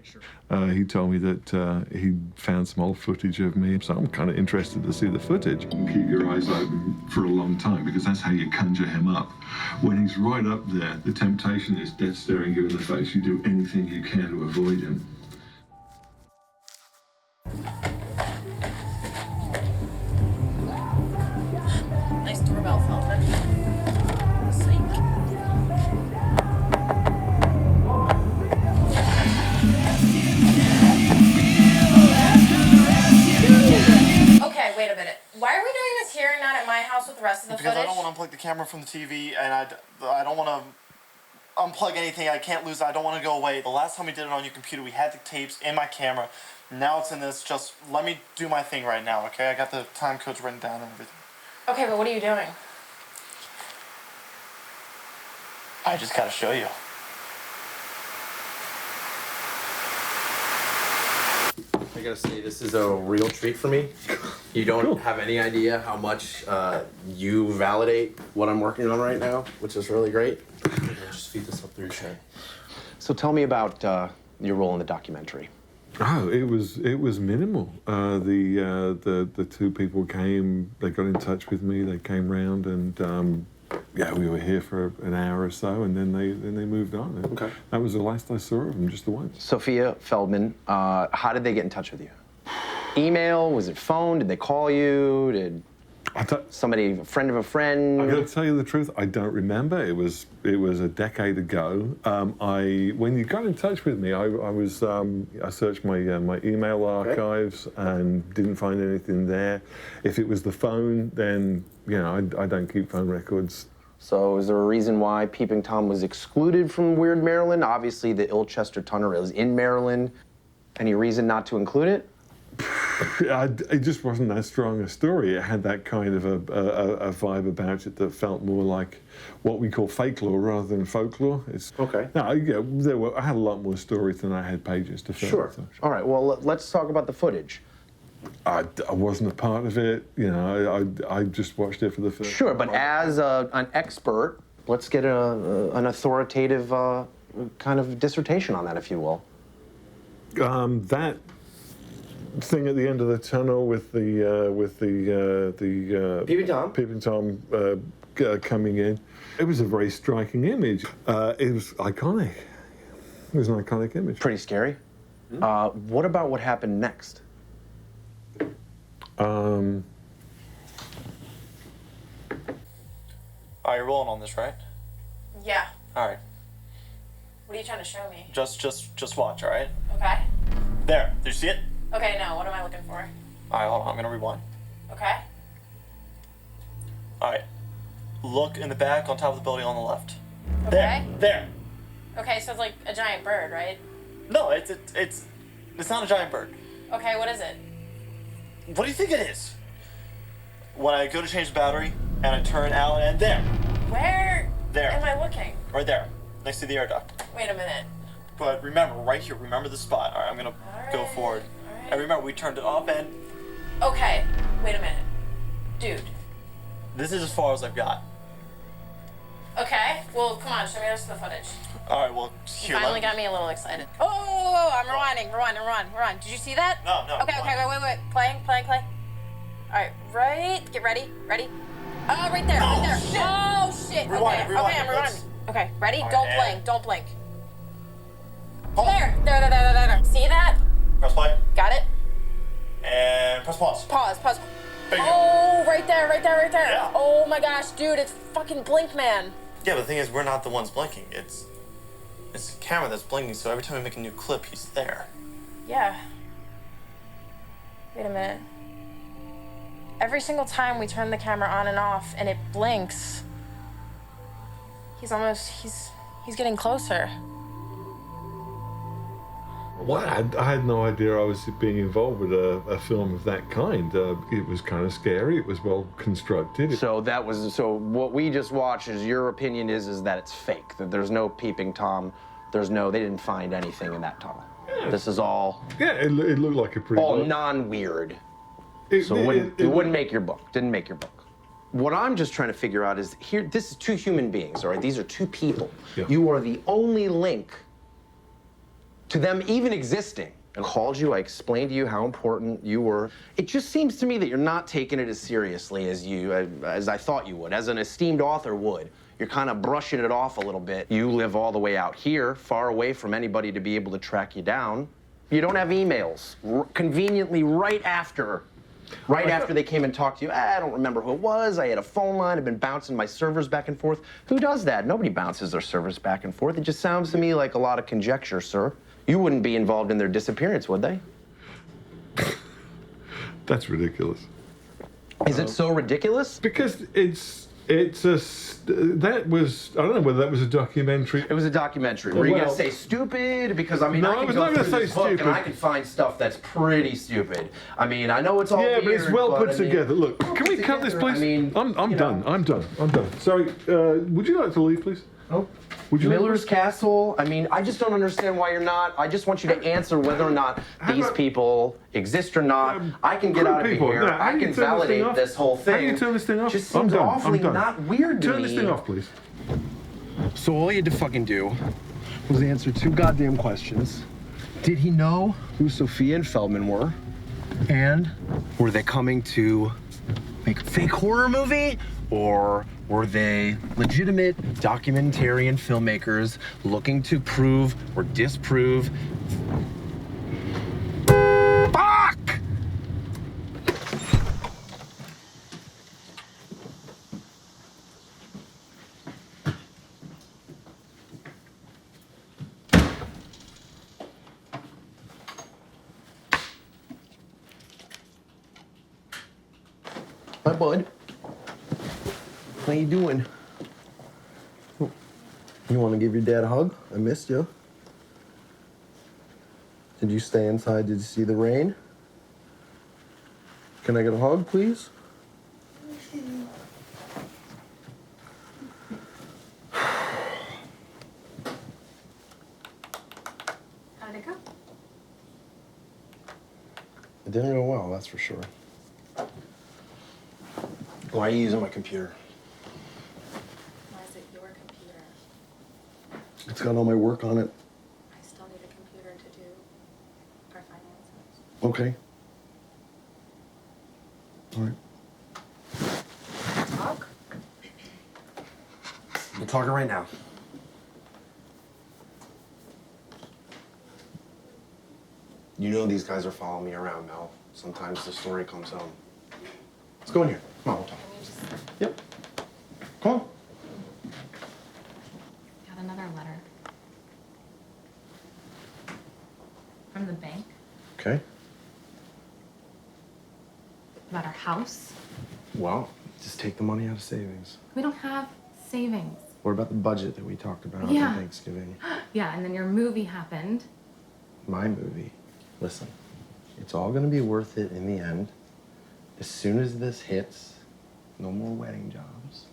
Speaker 12: He told me that he found some old footage of me, so I'm kind of interested to see the footage. Keep your eyes open for a long time, because that's how you conjure him up. When he's right up there, the temptation is death staring you in the face. You do anything you can to avoid him.
Speaker 1: Nice doorbell, Feldman. Okay, wait a minute. Why are we doing this here and not at my house with the rest of the
Speaker 6: Because
Speaker 1: footage?
Speaker 6: I don't want to unplug the camera from the TV, and I don't want to unplug anything. I can't lose it. I don't want to go away. The last time we did it on your computer, we had the tapes in my camera. Now it's in this. Just let me do my thing right now, okay? I got the time codes written down and everything.
Speaker 1: Okay, but what are you doing?
Speaker 6: I just gotta show you.
Speaker 3: I gotta say, this is a real treat for me. You don't have any idea how much you validate what I'm working on right now, which is really great. Just feed this up through your chair. So tell me about your role in the documentary.
Speaker 12: Oh, it was minimal. The two people came. They got in touch with me. They came round, and yeah, we were here for an hour or so, and then they moved on. Okay. That was the last I saw of them, just the once.
Speaker 3: Sophia, Feldman, how did they get in touch with you? Email? Was it phone? Did they call you? Did somebody, a friend of a friend?
Speaker 12: I got to tell you the truth, I don't remember. It was a decade ago. When you got in touch with me, I searched my email archives and didn't find anything there. If it was the phone, then I don't keep phone records.
Speaker 3: So is there a reason why Peeping Tom was excluded from Weird Maryland? Obviously, the Ilchester Tunnel is in Maryland. Any reason not to include it?
Speaker 12: It just wasn't that strong a story. It had that kind of a vibe about it that felt more like what we call fake lore rather than folklore. Okay. No, I had a lot more stories than I had pages to fill.
Speaker 3: Sure.
Speaker 12: So.
Speaker 3: All right, well, let's talk about the footage.
Speaker 12: I wasn't a part of it. I just watched it for the first time.
Speaker 3: Sure, but as an expert, let's get an authoritative kind of dissertation on that, if you will.
Speaker 12: That thing at the end of the tunnel with the Peeping Tom coming in. It was a very striking image. It was iconic. It was an iconic image.
Speaker 3: Pretty scary. What about what happened next?
Speaker 6: Alright, you're rolling on this, right?
Speaker 1: Yeah.
Speaker 6: Alright.
Speaker 1: What are you trying to show me?
Speaker 6: Just watch, alright?
Speaker 1: Okay.
Speaker 6: There. Do you see it?
Speaker 1: Okay, no, what am I looking for?
Speaker 6: Alright, hold on. I'm gonna rewind.
Speaker 1: Okay.
Speaker 6: Alright. Look in the back on top of the building on the left.
Speaker 1: Okay.
Speaker 6: There.
Speaker 1: Okay, so it's like a giant bird, right?
Speaker 6: No, it's not a giant bird.
Speaker 1: Okay, what is it?
Speaker 6: What do you think it is? When I go to change the battery and I turn out and there.
Speaker 1: Where
Speaker 6: There.
Speaker 1: am I looking?
Speaker 6: Right there, next to the air duct.
Speaker 1: Wait a minute.
Speaker 6: But remember, right here, remember the spot. All right, I'm gonna go forward. And remember, we turned it up and...
Speaker 1: Okay, wait a minute. Dude.
Speaker 6: This is as far as I've got.
Speaker 1: Okay, well, come on, show me the rest of the footage.
Speaker 6: All right, well,
Speaker 1: You
Speaker 6: here,
Speaker 1: finally got me a little excited. Oh, I'm rewinding. Did you see that?
Speaker 6: No.
Speaker 1: Okay, wait. Playing. All right, right. Get ready. Oh, right there.
Speaker 6: Shit.
Speaker 1: Oh, shit.
Speaker 6: Rewind it.
Speaker 1: Okay, I'm rewinding. Okay, ready?
Speaker 6: All
Speaker 1: Don't
Speaker 6: right,
Speaker 1: blink. Don't blink. There. See that?
Speaker 6: Press play.
Speaker 1: Got it?
Speaker 6: And press pause.
Speaker 1: Pause.
Speaker 6: Bingo.
Speaker 1: Oh, right there.
Speaker 6: Yeah.
Speaker 1: Oh my gosh, dude, it's fucking Blink Man.
Speaker 6: Yeah, but the thing is, we're not the ones blinking. It's the camera that's blinking, so every time we make a new clip, he's there.
Speaker 1: Yeah. Wait a minute. Every single time we turn the camera on and off and it blinks, he's getting closer.
Speaker 12: Well, I had no idea I was being involved with a film of that kind. It was kind of scary. It was well constructed.
Speaker 3: So what we just watched is your opinion is that it's fake, that there's no peeping Tom, they didn't find anything in that tunnel. Yeah. This is all...
Speaker 12: Yeah, it looked like a pretty...
Speaker 3: all non-weird. It wouldn't make your book, didn't make your book. What I'm just trying to figure out is, this is two human beings, all right? These are two people. Yeah. You are the only link to them even existing. I called you, I explained to you how important you were. It just seems to me that you're not taking it as seriously as I thought you would, as an esteemed author would. You're kind of brushing it off a little bit. You live all the way out here, far away from anybody to be able to track you down. You don't have emails. Conveniently, right after they came and talked to you, I don't remember who it was, I had a phone line, I've been bouncing my servers back and forth. Who does that? Nobody bounces their servers back and forth. It just sounds to me like a lot of conjecture, sir. You wouldn't be involved in their disappearance, would they?
Speaker 12: That's ridiculous.
Speaker 3: Is it so ridiculous?
Speaker 12: Because that was, I don't know whether that was a documentary.
Speaker 3: It was a documentary. Were you going to say stupid? Because, I mean,
Speaker 12: no,
Speaker 3: I can go through this book and I can find stuff that's pretty stupid. I mean, I know it's all weird,
Speaker 12: but it's well put together. Look,
Speaker 3: well
Speaker 12: can we cut this, please?
Speaker 3: I mean,
Speaker 12: I'm done. I'm done. Sorry, would you like to leave, please?
Speaker 3: Oh.
Speaker 12: Would you
Speaker 3: Miller's Castle, I mean, I just don't understand why you're not. I just want you to answer whether or not these people exist or not. I can get out of here. I can validate this whole thing.
Speaker 12: How do you turn this thing off?
Speaker 3: Just seems awfully not weird to me.
Speaker 12: Turn this thing off, please.
Speaker 3: So all you had to fucking do was answer two goddamn questions. Did he know who Sophia and Feldman were? And were they coming to make a fake horror movie? Or were they legitimate documentarian filmmakers looking to prove or disprove? Fuck! Hi, bud. How you doing? You want to give your dad a hug? I missed you. Did you stay inside? Did you see the rain? Can I get a hug, please?
Speaker 1: How'd it go?
Speaker 3: It didn't go well, that's for sure. Why are you using my computer?
Speaker 1: Why is it your computer?
Speaker 3: It's got all my work on it.
Speaker 1: I still need a computer to do our finances.
Speaker 3: Okay. All right.
Speaker 1: Talk?
Speaker 3: We're talking right now. You know these guys are following me around, Mel. Sometimes the story comes home. Let's go in here. Come on, we'll talk. Yep. Come on.
Speaker 4: Got another letter. From the bank
Speaker 3: Okay.
Speaker 4: about our house.
Speaker 3: Well, just take the money out of savings.
Speaker 4: We don't have savings.
Speaker 3: What about the budget that we talked about
Speaker 4: Yeah.
Speaker 3: on Thanksgiving?
Speaker 4: Yeah, and then your movie happened.
Speaker 3: My movie. Listen, it's all gonna be worth it in the end. As soon as this hits, no more wedding jobs.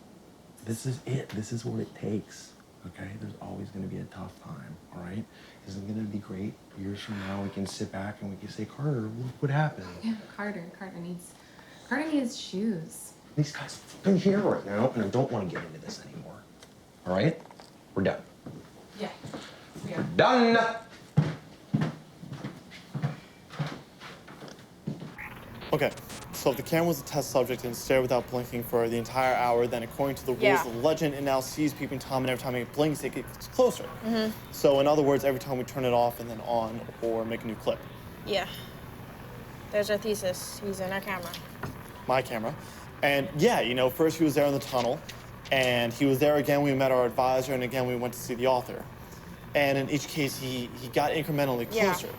Speaker 3: This is it. This is what it takes. okay? There's always gonna be a tough time, all right? Isn't it gonna be great? Years from now, we can sit back and we can say, Carter, look what happened.
Speaker 10: Yeah, Carter needs shoes.
Speaker 3: These guys are here right now, and I don't want to get into this anymore. All right? We're done.
Speaker 10: Yeah.
Speaker 3: We're done!
Speaker 6: Okay, so if the camera was a test subject and stared without blinking for the entire hour, then according to the rules
Speaker 1: Yeah.
Speaker 6: of the legend, it now sees Peeping Tom, and every time it blinks, it gets closer.
Speaker 1: Mm-hmm.
Speaker 6: So in other words, every time we turn it off and then on or make a new clip.
Speaker 1: Yeah. There's our thesis using our camera.
Speaker 6: My camera. And yeah, you know, first he was there in the tunnel, and he was there again when we met our advisor, and again we went to see the author. And in each case, he got incrementally closer.
Speaker 1: Yeah.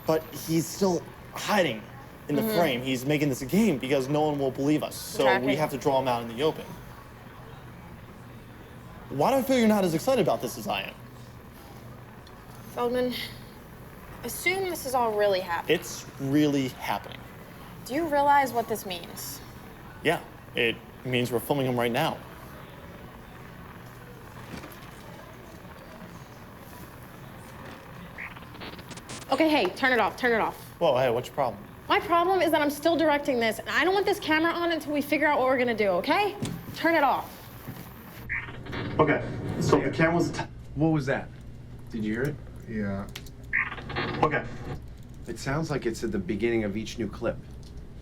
Speaker 6: But he's still hiding in the frame. He's making this a game because no one will believe us. So
Speaker 1: Exactly.
Speaker 6: we have to draw him out in the open. Why do I feel you're not as excited about this as I am?
Speaker 1: Feldman, assume this is all really happening.
Speaker 6: It's really happening.
Speaker 1: Do you realize what this means?
Speaker 6: Yeah, it means we're filming him right now.
Speaker 1: Okay, hey, turn it off, turn it off.
Speaker 6: Whoa, hey, what's your problem?
Speaker 1: My problem is that I'm still directing this, and I don't want this camera on until we figure out what we're gonna do, okay? Turn it off.
Speaker 6: Okay, so the camera was...
Speaker 2: What was that? Did you hear it?
Speaker 7: Yeah.
Speaker 6: Okay.
Speaker 2: It sounds like it's at the beginning of each new clip.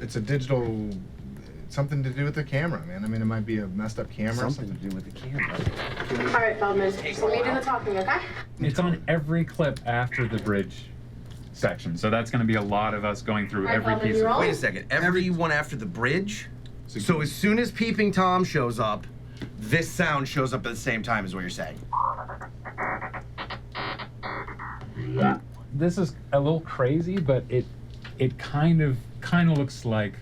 Speaker 7: It's a digital, something to do with the camera, man. I mean, it might be a messed up camera. or
Speaker 2: Something to do with the camera.
Speaker 1: All right, Feldman, so let me do the talking, okay?
Speaker 9: It's on every clip after the bridge section, so that's going to be a lot of us going through
Speaker 1: All right,
Speaker 9: every
Speaker 1: Feldman,
Speaker 9: piece
Speaker 1: you
Speaker 9: of
Speaker 1: roll?
Speaker 2: Wait a second. Everyone after the bridge? So as soon as Peeping Tom shows up, this sound shows up at the same time is what you're saying.
Speaker 9: This is a little crazy, but it kind of looks like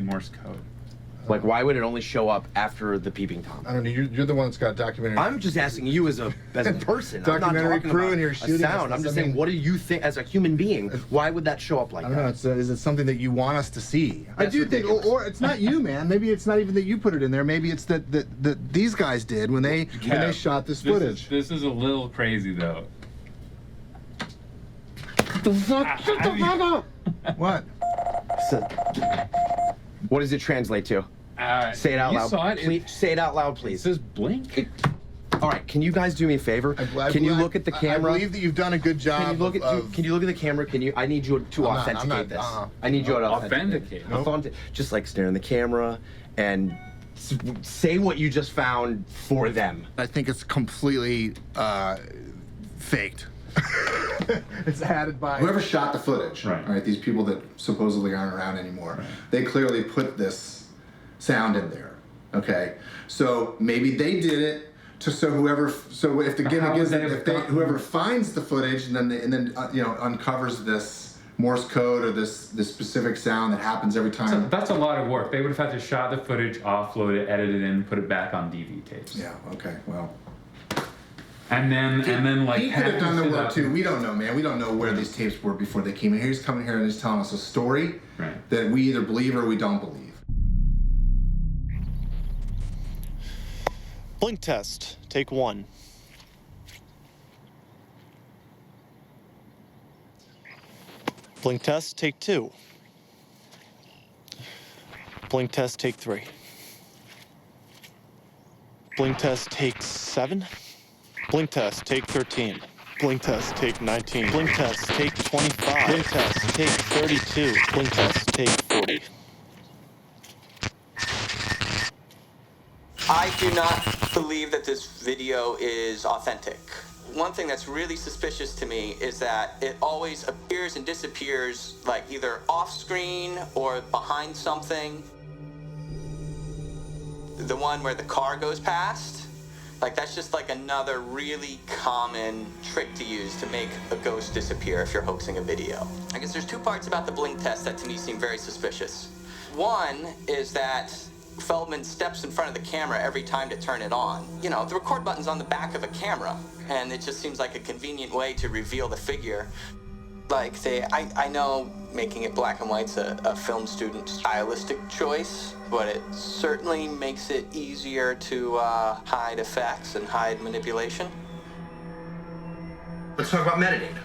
Speaker 9: Morse code.
Speaker 2: Like, why would it only show up after the Peeping Tom?
Speaker 7: I don't know. You're the one that's got documentary.
Speaker 2: I'm just asking you as a person.
Speaker 7: Documentary
Speaker 2: I'm not talking
Speaker 7: crew
Speaker 2: about
Speaker 7: in here
Speaker 2: a
Speaker 7: shooting
Speaker 2: sound.
Speaker 7: this.
Speaker 2: I'm just
Speaker 7: I mean-
Speaker 2: saying, what do you think as a human being? Why would that show up like
Speaker 7: I don't know. Is it something that you want us to see? I
Speaker 2: That's
Speaker 7: do think,
Speaker 2: ridiculous.
Speaker 7: or it's not you, man. Maybe it's not even that you put it in there. Maybe it's that these guys did when they shot this footage.
Speaker 9: This is a little crazy, though.
Speaker 7: The fuck? Shut the fuck up! What?
Speaker 2: What does it translate to? Say it out
Speaker 9: you
Speaker 2: loud.
Speaker 9: saw it.
Speaker 2: Please, say it out loud, please.
Speaker 9: It says blink.
Speaker 2: All right, can you guys do me a favor? Can you look at the camera?
Speaker 7: I believe that you've done a good job.
Speaker 2: Can you look at? Can you look at the camera? Can you? I need you to
Speaker 7: I'm
Speaker 2: authenticate
Speaker 7: not,
Speaker 2: this.
Speaker 7: uh-uh.
Speaker 2: I need you to
Speaker 9: Authenticate.
Speaker 2: Just like stare in the camera and say what you just found for them.
Speaker 7: I think it's completely faked. It's added by
Speaker 11: whoever shot the footage. Right. These people that supposedly aren't around anymore. They clearly put this sound in there. Okay. So maybe they did it to whoever finds the footage and then uncovers this Morse code or this specific sound that happens every time.
Speaker 9: So that's a lot of work. They would have had to shot the footage, offload it, edit it in, put it back on DV tapes.
Speaker 11: Yeah. Okay. Well.
Speaker 9: And then like
Speaker 11: he could have done the
Speaker 9: package it
Speaker 11: work
Speaker 9: up.
Speaker 11: too. We don't know, man. We don't know where these tapes were before they came in. He's coming here and he's telling us a story that we either believe or we don't believe.
Speaker 6: Blink test, take 1. Blink test, take 2. Blink test, take 3. Blink test, take 7. Blink test, take 13. Blink test, take 19. Blink test, take 25. Blink test, take 32. Blink test, take 40.
Speaker 21: I do not believe that this video is authentic. One thing that's really suspicious to me is that it always appears and disappears like either off screen or behind something. The one where the car goes past, like that's just like another really common trick to use to make a ghost disappear if you're hoaxing a video. I guess there's 2 parts about the blink test that to me seem very suspicious. One is that Feldman steps in front of the camera every time to turn it on. You know, the record button's on the back of a camera, and it just seems like a convenient way to reveal the figure. Like, I know making it black and white's a film student stylistic choice, but it certainly makes it easier to hide effects and hide manipulation.
Speaker 3: Let's talk about metadata.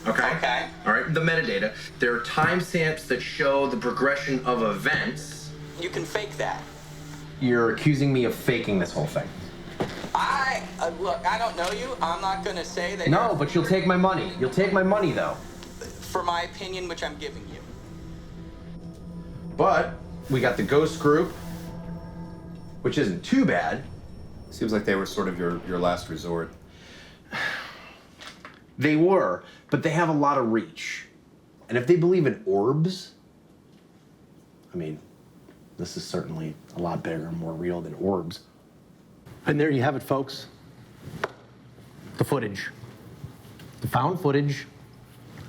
Speaker 3: Okay?
Speaker 21: Okay.
Speaker 3: All right, the metadata. There are timestamps that show the progression of events.
Speaker 21: You can fake that.
Speaker 3: You're accusing me of faking this whole thing.
Speaker 21: Look, I don't know you. I'm not gonna say that.
Speaker 3: No, but you'll take my money. You'll take my money, though.
Speaker 21: For my opinion, which I'm giving you.
Speaker 3: But we got the ghost group, which isn't too bad.
Speaker 5: Seems like they were sort of your last resort.
Speaker 3: They were, but they have a lot of reach. And if they believe in orbs, I mean, this is certainly a lot bigger and more real than orbs.
Speaker 13: And there you have it, folks. The footage. The found footage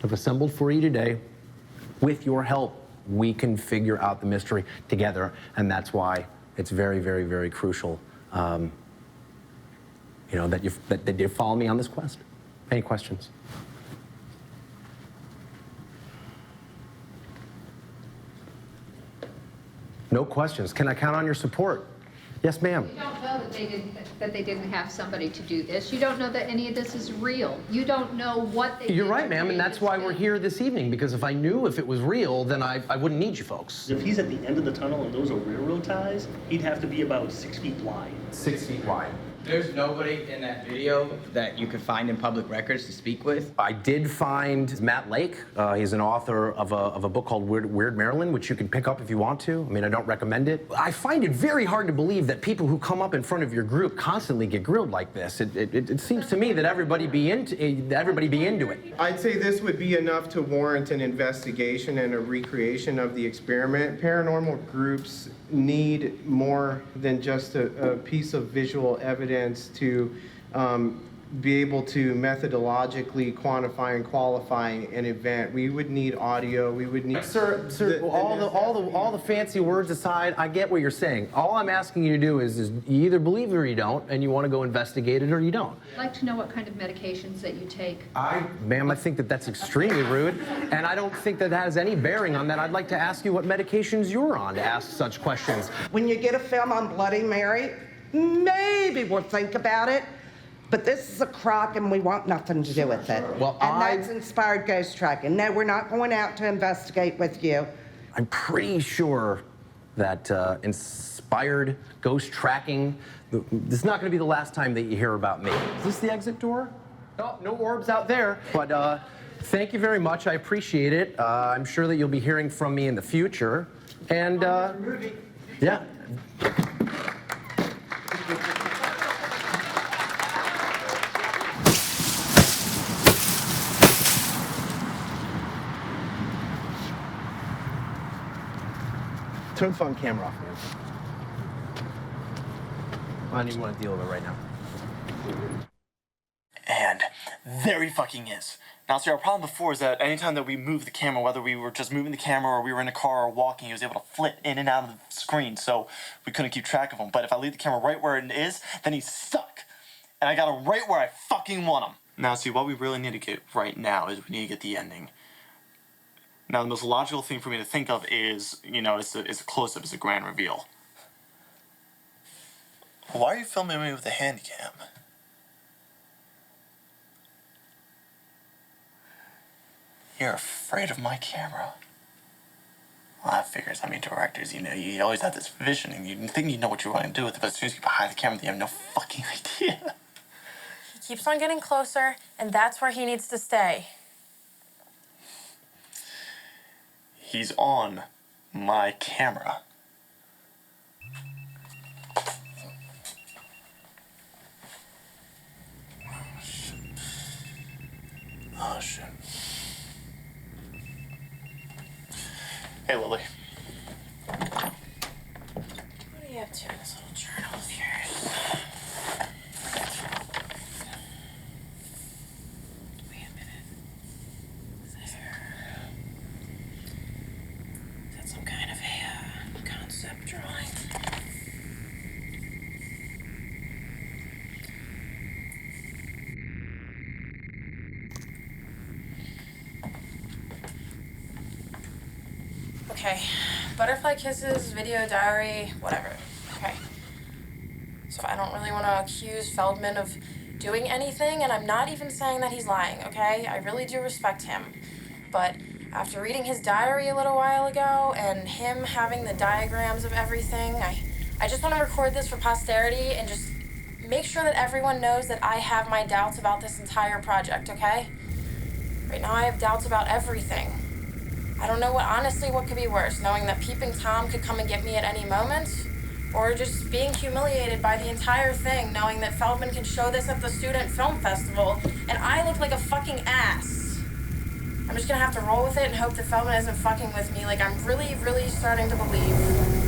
Speaker 13: I've assembled for you today. With your help, we can figure out the mystery together, and that's why it's very, very, very crucial, that you follow me on this quest. Any questions? No questions. Can I count on your support? Yes, ma'am.
Speaker 14: You don't know that they didn't have somebody to do this. You don't know that any of this is real. You don't know what they
Speaker 13: You're
Speaker 14: did
Speaker 13: right,
Speaker 14: to
Speaker 13: ma'am, and that's why we're here this evening, because if I knew if it was real, then I wouldn't need you folks.
Speaker 15: If he's at the end of the tunnel and those are railroad ties, he'd have to be about 6 feet wide.
Speaker 3: 6 feet wide.
Speaker 17: There's nobody in that video that you could find in public records to speak with?
Speaker 13: I did find Matt Lake. He's an author of a book called Weird Maryland, which you can pick up if you want to. I mean, I don't recommend it. I find it very hard to believe that people who come up in front of your group constantly get grilled like this. It seems to me that everybody be into it.
Speaker 19: I'd say this would be enough to warrant an investigation and a recreation of the experiment. Paranormal groups need more than just a piece of visual evidence to be able to methodologically quantify and qualify an event. We would need audio. We would need.
Speaker 13: Sir, all the fancy words aside, I get what you're saying. All I'm asking you to do is you either believe it or you don't, and you want to go investigate it or you don't.
Speaker 14: I'd like to know what kind of medications that you take.
Speaker 13: Ma'am, I think that that's extremely rude, and I don't think that has any bearing on that. I'd like to ask you what medications you're on to ask such questions.
Speaker 23: When you get a film on Bloody Mary, maybe we'll think about it. But this is a crock and we want nothing to do with it. That's inspired ghost tracking. No, we're not going out to investigate with you.
Speaker 13: I'm pretty sure that inspired ghost tracking, this is not going to be the last time that you hear about me. Is this the exit door? No orbs out there. But thank you very much. I appreciate it. I'm sure that you'll be hearing from me in the future. And yeah. Turn the phone camera off, man. I don't even want to deal with it right now.
Speaker 6: And there he fucking is. Now, see, our problem before is that anytime that we moved the camera, whether we were just moving the camera or we were in a car or walking, he was able to flit in and out of the screen, so we couldn't keep track of him. But if I leave the camera right where it is, then he's stuck. And I got him right where I fucking want him. Now, see, what we really need to get right now is we need to get the ending. Now, the most logical thing for me to think of is, it's a close-up, it's a grand reveal. Why are you filming me with a hand cam? You're afraid of my camera. Well, that figures. I mean, directors, you always have this vision, and you think you know what you want to do with it, but as soon as you get behind the camera, you have no fucking idea.
Speaker 1: He keeps on getting closer, and that's where he needs to stay.
Speaker 6: He's on my camera. Oh, shit. Hey, Lily.
Speaker 1: What are you up to in this little journal of yours? Wait a minute. Is that some kind of a concept drawing? Okay. Butterfly kisses, video diary, whatever. Okay. So I don't really want to accuse Feldman of doing anything, and I'm not even saying that he's lying, okay? I really do respect him. But after reading his diary a little while ago and him having the diagrams of everything, I just want to record this for posterity and just make sure that everyone knows that I have my doubts about this entire project, okay? Right now I have doubts about everything. I don't know what could be worse, knowing that Peeping Tom could come and get me at any moment, or just being humiliated by the entire thing, knowing that Feldman can show this at the student film festival, and I look like a fucking ass. I'm just gonna have to roll with it and hope that Feldman isn't fucking with me, like I'm really, really starting to believe.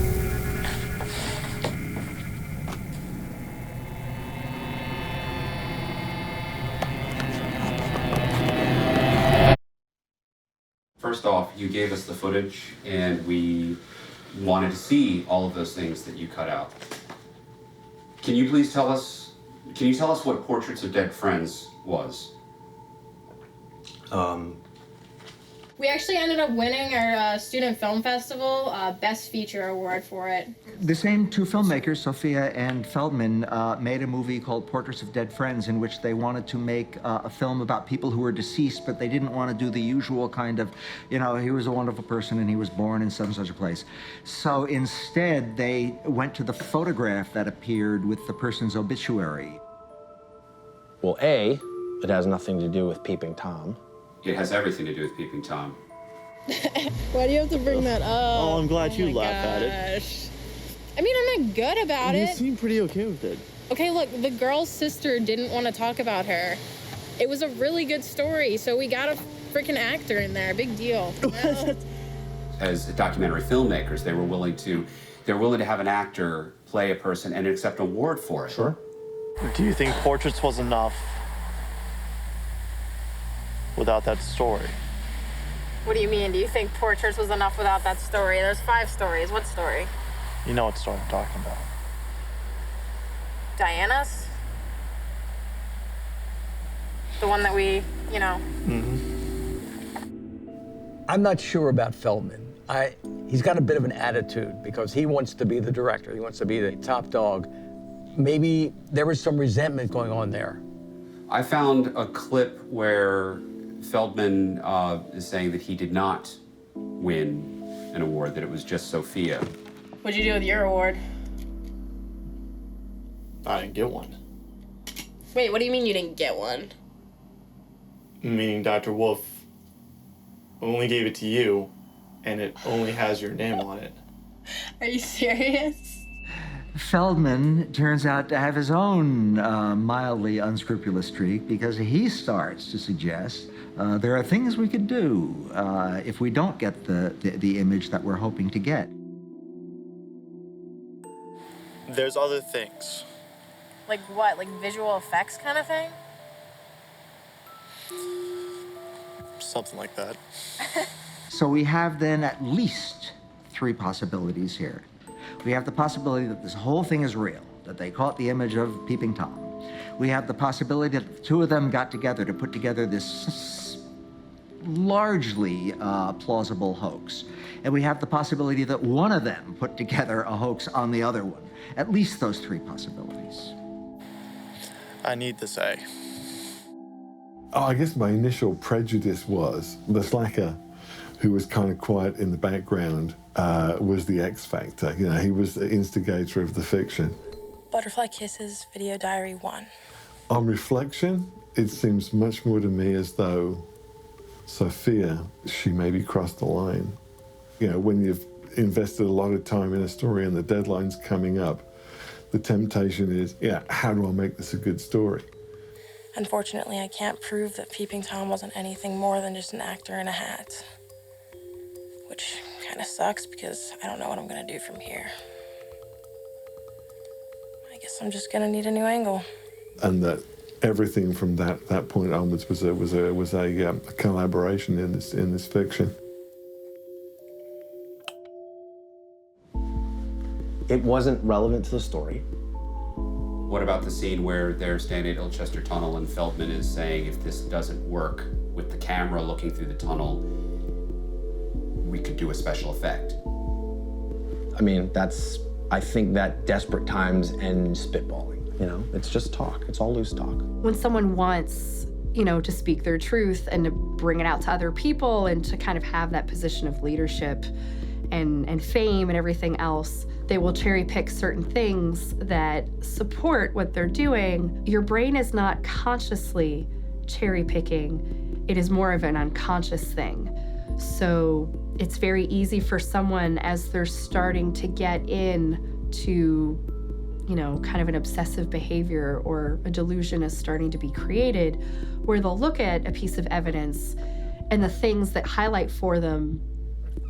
Speaker 5: First off, you gave us the footage, and we wanted to see all of those things that you cut out. Can you please tell us what Portraits of Dead Friends was?
Speaker 1: We actually ended up winning our student film festival best feature award for it.
Speaker 16: The same two filmmakers, Sophia and Feldman, made a movie called Portraits of Dead Friends, in which they wanted to make a film about people who were deceased, but they didn't want to do the usual kind of, you know, he was a wonderful person and he was born in such and such a place. So instead, they went to the photograph that appeared with the person's obituary.
Speaker 3: Well, A, it has nothing to do with Peeping Tom.
Speaker 5: It has everything to do with Peeping Tom.
Speaker 1: Why do you have to bring that up?
Speaker 6: Oh, I'm glad you
Speaker 1: my
Speaker 6: laughed at it.
Speaker 1: gosh. I mean, I'm not good about
Speaker 6: You
Speaker 1: it.
Speaker 6: seem pretty okay with it.
Speaker 1: Okay, look, the girl's sister didn't want to talk about her. It was a really good story, so we got a freaking actor in there. Big deal.
Speaker 5: As documentary filmmakers, they were willing to have an actor play a person and accept an award for it.
Speaker 3: Sure.
Speaker 6: Do you think Portraits was enough without that story?
Speaker 1: What do you mean? Do you think Portraits was enough without that story? There's 5 stories. What story?
Speaker 6: You know what story I'm talking about.
Speaker 1: Diana's? The one that we, you know.
Speaker 18: I'm not sure about Feldman. He's got a bit of an attitude because he wants to be the director. He wants to be the top dog. Maybe there was some resentment going on there.
Speaker 5: I found a clip where Feldman is saying that he did not win an award, that it was just Sophia.
Speaker 1: What'd you do with your award?
Speaker 6: I didn't get one.
Speaker 1: Wait, what do you mean you didn't get one?
Speaker 6: Meaning Dr. Wolf only gave it to you, and it only has your name on it.
Speaker 1: Are you serious?
Speaker 16: Feldman turns out to have his own mildly unscrupulous streak, because he starts to suggest there are things we could do if we don't get the image that we're hoping to get.
Speaker 6: There's other things.
Speaker 1: Like what? Like visual effects kind of thing?
Speaker 6: Something like that.
Speaker 16: So we have then at least 3 possibilities here. We have the possibility that this whole thing is real, that they caught the image of Peeping Tom. We have the possibility that the 2 of them got together to put together this largely plausible hoax. And we have the possibility that one of them put together a hoax on the other one. At least those 3 possibilities.
Speaker 6: I need this A.
Speaker 12: Oh, I guess my initial prejudice was the slacker, who was kind of quiet in the background, was the X factor. You know, he was the instigator of the fiction.
Speaker 1: Butterfly Kisses, Video Diary 1.
Speaker 12: On reflection, it seems much more to me as though Sophia, she maybe crossed the line. You know, when you've invested a lot of time in a story and the deadline's coming up, the temptation is, yeah, how do I make this a good story?
Speaker 1: Unfortunately, I can't prove that Peeping Tom wasn't anything more than just an actor in a hat. Which kind of sucks because I don't know what I'm gonna do from here. I guess I'm just gonna need a new angle.
Speaker 12: And that everything from that point onwards was a collaboration in this fiction.
Speaker 3: It wasn't relevant to the story.
Speaker 5: What about the scene where they're standing at Ilchester Tunnel and Feldman is saying if this doesn't work with the camera looking through the tunnel, we could do a special effect.
Speaker 3: I mean, I think that desperate times end spitballing, you know? It's just talk, it's all loose talk.
Speaker 8: When someone wants, to speak their truth and to bring it out to other people and to kind of have that position of leadership and fame and everything else, they will cherry pick certain things that support what they're doing. Your brain is not consciously cherry picking. It is more of an unconscious thing. So it's very easy for someone as they're starting to get into, kind of an obsessive behavior or a delusion is starting to be created, where they'll look at a piece of evidence and the things that highlight for them,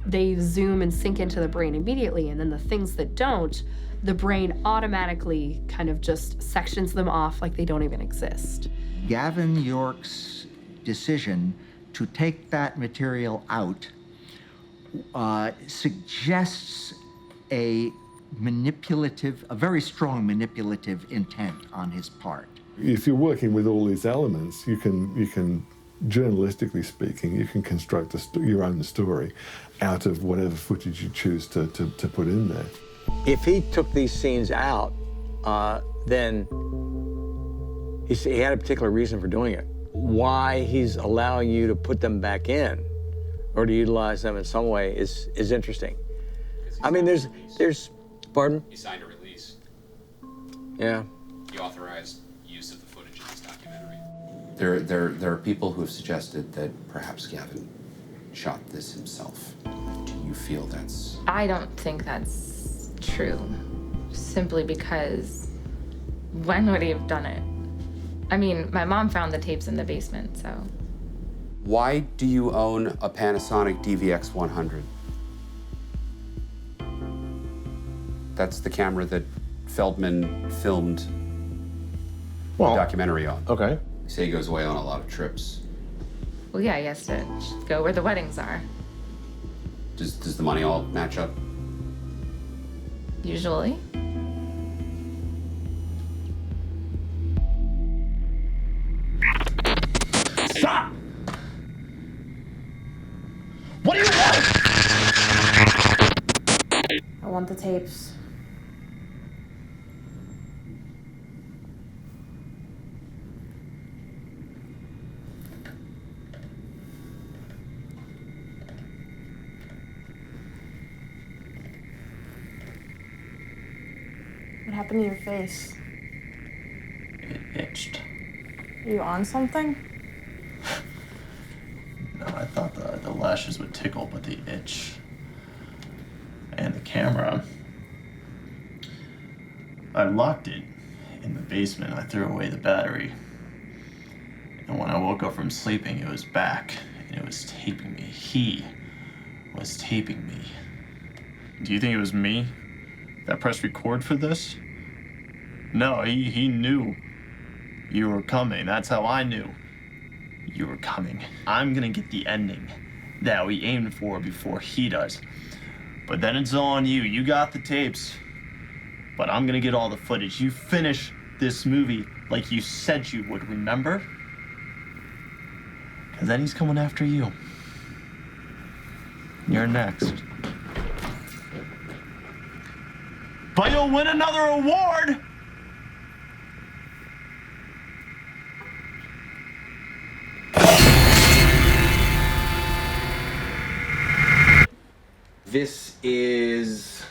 Speaker 8: they zoom and sink into the brain immediately. And then the things that don't, the brain automatically kind of just sections them off like they don't even exist.
Speaker 16: Gavin York's decision to take that material out suggests a very strong manipulative intent on his part.
Speaker 12: If you're working with all these elements, you can journalistically speaking, you can construct your own story out of whatever footage you choose to put in there.
Speaker 18: If he took these scenes out, then he had a particular reason for doing it. Why he's allowing you to put them back in or to utilize them in some way is interesting. I mean, there's, pardon?
Speaker 5: He signed a release.
Speaker 18: Yeah.
Speaker 5: He authorized use of the footage in this documentary.
Speaker 20: There are people who have suggested that perhaps Gavin shot this himself. Do you feel that's...
Speaker 4: I don't think that's true, simply because when would he have done it? I mean, my mom found the tapes in the basement, so.
Speaker 5: Why do you own a Panasonic DVX 100? That's the camera that Feldman filmed the documentary on.
Speaker 3: Okay.
Speaker 5: You say he goes away on a lot of trips.
Speaker 4: Well, yeah, he has to go where the weddings are,
Speaker 5: Does the money all match up?
Speaker 4: usually.
Speaker 3: Stop! What do you want?
Speaker 1: I want the tapes. What happened to your face?
Speaker 22: It itched.
Speaker 1: Are you on something?
Speaker 22: No, I thought the lashes would tickle, but the itch and the camera, I locked it in the basement. I threw away the battery. And when I woke up from sleeping, it was back and it was taping me. He was taping me. Do you think it was me that pressed record for this? No, he knew you were coming. That's how I knew you were coming. I'm gonna get the ending that we aimed for before he does. But then it's on you. You got the tapes. But I'm gonna get all the footage. You finish this movie like you said you would, remember? Because then he's coming after you. You're next. But you'll win another award!
Speaker 3: This is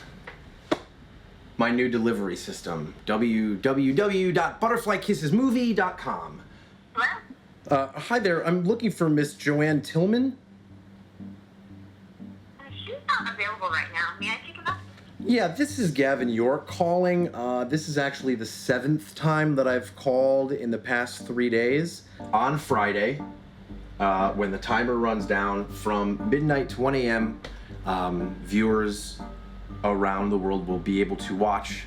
Speaker 3: my new delivery system, www.butterflykissesmovie.com. Hi there, I'm looking for Miss Joanne Tillman.
Speaker 24: She's not available right now. May I take a message?
Speaker 3: Yeah, this is Gavin York calling. This is actually the 7th time that I've called in the past 3 days. On Friday, when the timer runs down from midnight to 1 a.m., viewers around the world will be able to watch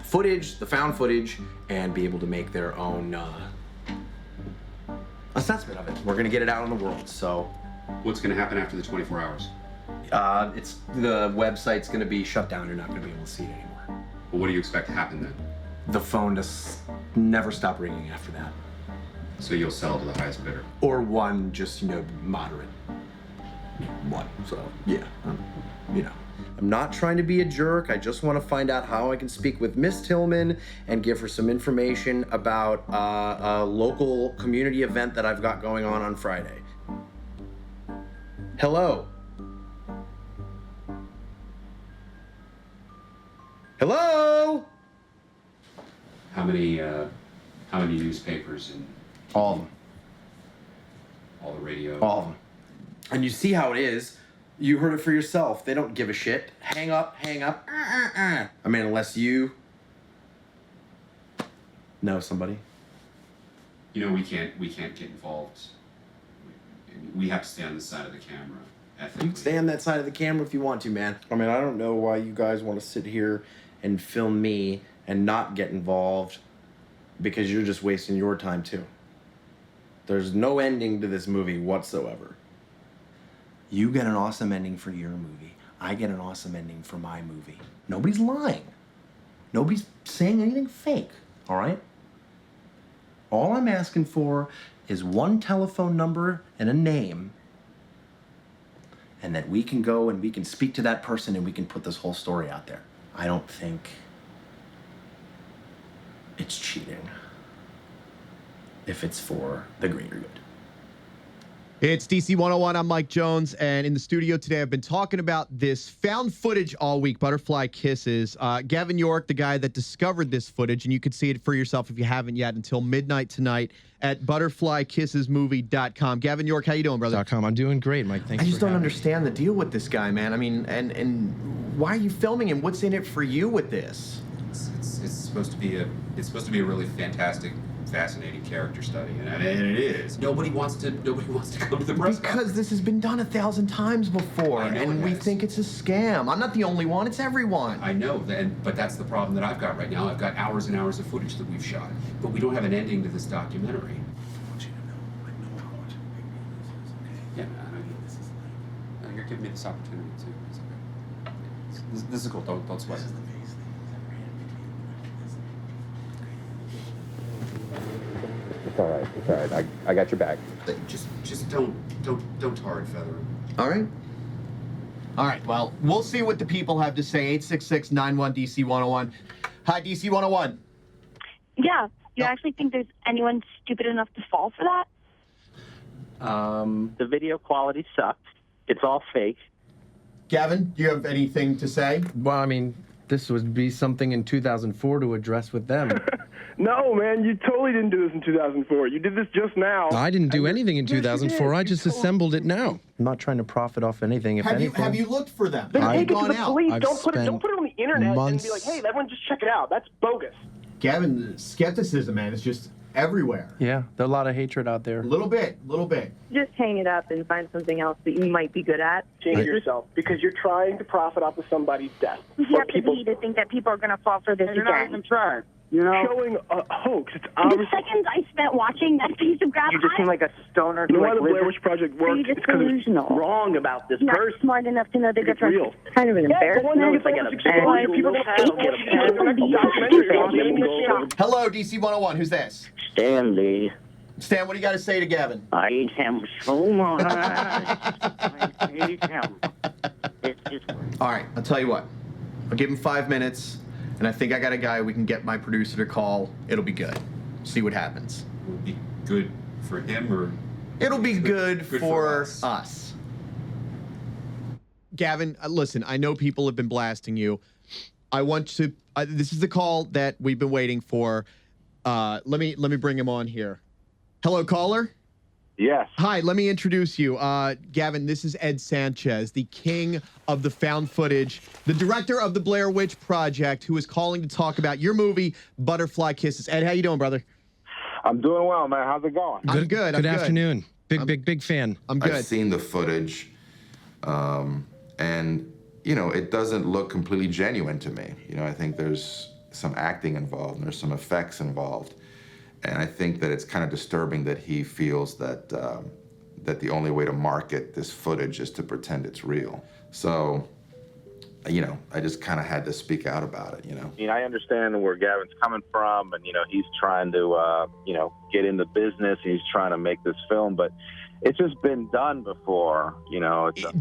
Speaker 3: footage, the found footage, and be able to make their own assessment of it. We're gonna get it out in the world, so.
Speaker 5: What's gonna happen after the 24 hours?
Speaker 3: The website's gonna be shut down. You're not gonna be able to see it anymore.
Speaker 5: Well, what do you expect to happen then?
Speaker 3: The phone just never stop ringing after that.
Speaker 5: So you'll sell to the highest bidder?
Speaker 3: Or one just, moderate. what? So, yeah, you know. I'm not trying to be a jerk. I just want to find out how I can speak with Miss Tillman and give her some information about a local community event that I've got going on Friday. Hello? Hello?
Speaker 5: How many newspapers and
Speaker 3: All of them.
Speaker 5: all the radio?
Speaker 3: All of them. And you see how it is. You heard it for yourself. They don't give a shit. Hang up, hang up. I mean, unless you know somebody.
Speaker 5: You know, we can't get involved. We have to stay on the side of the camera.
Speaker 3: You can stay on that side of the camera if you want to, man. I mean, I don't know why you guys want to sit here and film me and not get involved, because you're just wasting your time too. There's no ending to this movie whatsoever. You get an awesome ending for your movie. I get an awesome ending for my movie. Nobody's lying. Nobody's saying anything fake, all right? All I'm asking for is one telephone number and a name, and that we can go and we can speak to that person and we can put this whole story out there. I don't think it's cheating if it's for the greater good.
Speaker 2: It's DC 101. I'm Mike Jones, and in the studio today, I've been talking about this found footage all week, Butterfly Kisses. Gavin York, the guy that discovered this footage, and you can see it for yourself if you haven't yet until midnight tonight at butterflykissesmovie.com. Gavin York, how you doing, brother?
Speaker 13: .com. I'm doing great, Mike. Thanks.
Speaker 2: I just
Speaker 13: for
Speaker 2: don't
Speaker 13: having
Speaker 2: understand the deal with this guy, man. I mean, and why are you filming him? What's in it for you with this?
Speaker 5: It's supposed to be a really fantastic, fascinating character study, and it is. Nobody wants to come to the press
Speaker 2: Because this has been done 1,000 times before, and we think it's a scam. I'm not the only one; it's everyone.
Speaker 5: I know, but that's the problem that I've got right now. I've got hours and hours of footage that we've shot, but we don't have an ending to this documentary. I want you to know, I know how much big this is. Okay? Yeah, I mean, this is. You're giving me this opportunity too. It's okay. This is cool. Don't sweat it.
Speaker 3: It's all right. It's all right. I got your back.
Speaker 5: Just don't tar and feather him.
Speaker 2: All right. All right. Well, we'll see what the people have to say. 866-91-DC-101. Hi, DC-101.
Speaker 7: Yeah. Do you actually think there's anyone stupid enough to fall for that?
Speaker 9: The video quality sucks. It's all fake.
Speaker 2: Gavin, do you have anything to say?
Speaker 13: Well, I mean, this would be something in 2004 to address with them.
Speaker 10: No, man, you totally didn't do this in 2004. You did this just now.
Speaker 13: I didn't do anything in 2004. I just assembled it now. I'm not trying to profit off anything. If anything,
Speaker 2: have you looked for them?
Speaker 10: Then take it to the police.
Speaker 13: I've
Speaker 10: Don't put it on the internet
Speaker 13: months.
Speaker 10: and be like, hey, everyone just check it out. That's bogus.
Speaker 2: Gavin, skepticism, man, is just everywhere.
Speaker 13: Yeah, there's a lot of hatred out there.
Speaker 2: Little bit.
Speaker 7: Just hang it up and find something else that you might be good at.
Speaker 10: Change yourself because you're trying to profit off of somebody's death.
Speaker 7: You have to be to think that people are going to fall for this
Speaker 10: You're not
Speaker 7: again.
Speaker 10: even trying. You know, showing a hoax. It's
Speaker 7: The
Speaker 10: obviously.
Speaker 7: seconds I spent watching that piece of graph,
Speaker 9: You just seem like a stoner.
Speaker 10: You know
Speaker 9: who,
Speaker 10: why the
Speaker 9: lives
Speaker 10: Blair Witch Project
Speaker 7: So
Speaker 10: worked?
Speaker 7: you're just
Speaker 10: It's because it's
Speaker 7: delusional.
Speaker 10: wrong about this
Speaker 7: not
Speaker 10: person.
Speaker 7: smart enough to know the
Speaker 10: It's
Speaker 7: difference.
Speaker 10: real.
Speaker 7: It's kind of an embarrassment.
Speaker 10: but when
Speaker 7: It's like
Speaker 10: you
Speaker 7: an
Speaker 10: get exposure, people
Speaker 7: offense.
Speaker 10: have get a
Speaker 2: Hello, DC-101. Who's this?
Speaker 9: Stanley.
Speaker 2: Stan, what do you got to say to Gavin?
Speaker 9: I hate him so much. I hate him. It's just.
Speaker 2: All right, I'll tell you what. I'll give him 5 minutes, and I think I got a guy we can get my producer to call. It'll be good. See what happens.
Speaker 5: Will it be good for him or?
Speaker 2: It'll be good for
Speaker 5: us.
Speaker 2: us. Gavin, listen, I know people have been blasting you. I want to. This is the call that we've been waiting for. Let me bring him on here. Hello, caller.
Speaker 10: Yes.
Speaker 2: Hi, let me introduce you. Gavin, this is Ed Sanchez, the king of the found footage, the director of the Blair Witch Project, who is calling to talk about your movie, Butterfly Kisses. Ed, how you doing, brother?
Speaker 10: I'm doing well, man. How's it going?
Speaker 2: I'm good.
Speaker 13: Good afternoon. Big fan.
Speaker 2: I'm good.
Speaker 25: I've seen the footage, and, you know, it doesn't look completely genuine to me. You know, I think there's some acting involved, and there's some effects involved. And I think that it's kind of disturbing that he feels that that the only way to market this footage is to pretend it's real. So, you know, I just kind of had to speak out about it, you know.
Speaker 11: I mean, I understand where Gavin's coming from, and, he's trying to, get in the business, and he's trying to make this film, but it's just been done before,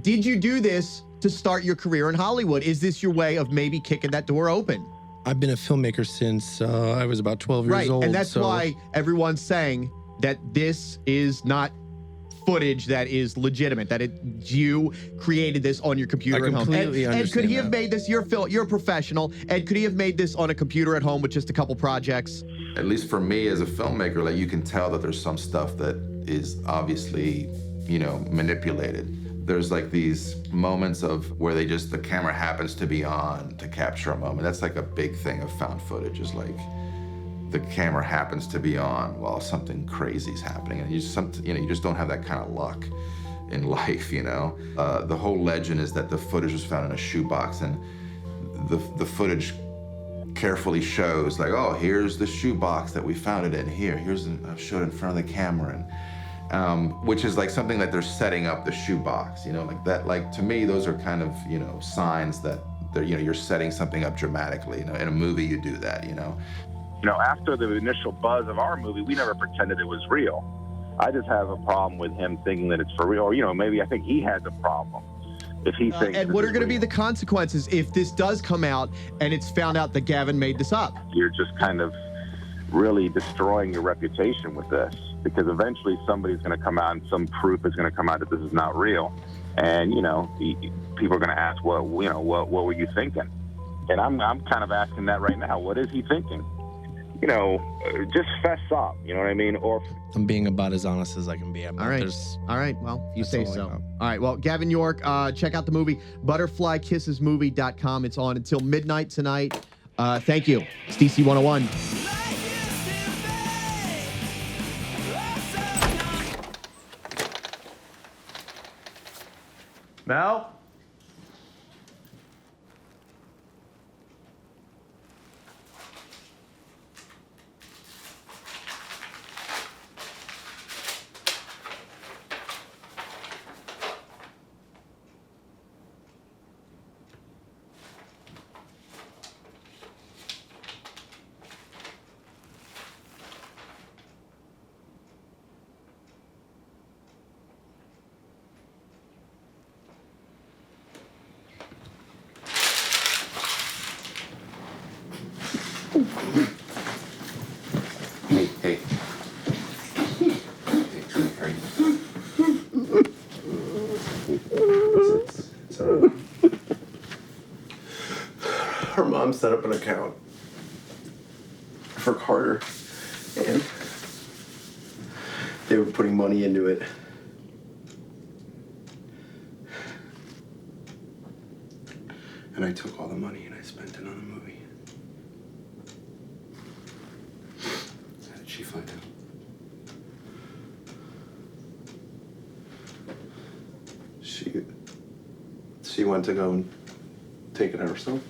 Speaker 2: Did you do this to start your career in Hollywood? Is this your way of maybe kicking that door open?
Speaker 15: I've been a filmmaker since I was about 12 years old.
Speaker 2: And that's why everyone's saying that this is not footage that is legitimate, that you created this on your computer at home.
Speaker 15: completely
Speaker 2: Ed, could he have
Speaker 15: understand
Speaker 2: made this, you're a professional, Ed, could he have made this on a computer at home with just a couple projects?
Speaker 25: At least for me as a filmmaker, like, you can tell that there's some stuff that is obviously, manipulated. There's like these moments of where the camera happens to be on to capture a moment. That's like a big thing of found footage, is like the camera happens to be on while something crazy is happening, and you just don't have that kind of luck in life, The whole legend is that the footage was found in a shoebox, and the footage carefully shows, like, oh, here's the shoebox that we found it in. I've showed it in front of the camera, and which is like something that they're setting up the shoebox, like that. Like, to me, those are kind of signs that you're setting something up dramatically. In a movie, you do that.
Speaker 11: After the initial buzz of our movie, we never pretended it was real. I just have a problem with him thinking that it's for real. Or, maybe I think he has a problem if he thinks.
Speaker 2: And what are going to be the consequences if this does come out and it's found out that Gavin made this up?
Speaker 11: You're just kind of really destroying your reputation with this, because eventually somebody's going to come out and some proof is going to come out that this is not real. And, people are going to ask, what were you thinking? And I'm kind of asking that right now. What is he thinking? Just fess up, you know what I mean? Or
Speaker 15: I'm being about as honest as I can be.
Speaker 2: All right. Well, you say so. All right. Well, Gavin York, check out the movie, butterflykissesmovie.com. It's on until midnight tonight. Thank you. It's DC 101.
Speaker 13: Mel?
Speaker 20: Hey.
Speaker 15: Her mom set up an account for Carter, and they were putting money into it. And I took all the money and I spent it on a movie.
Speaker 20: How did she find out?
Speaker 15: She went to go and take it out herself.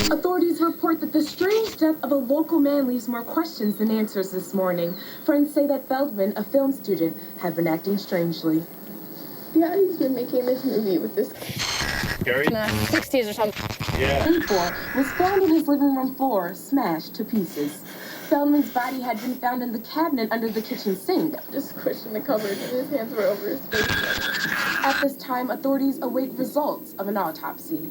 Speaker 17: Authorities report that the strange death of a local man leaves more questions than answers this morning. Friends say that Feldman, a film student, had been acting strangely.
Speaker 19: Yeah, he's been making this movie with this
Speaker 6: Gary?
Speaker 19: in the 60s or something.
Speaker 6: Yeah.
Speaker 17: Was found on his living room floor, smashed to pieces. Feldman's body had been found in the cabinet under the kitchen sink.
Speaker 19: Just squished in the cupboard and his hands were over his face.
Speaker 17: At this time, authorities await results of an autopsy.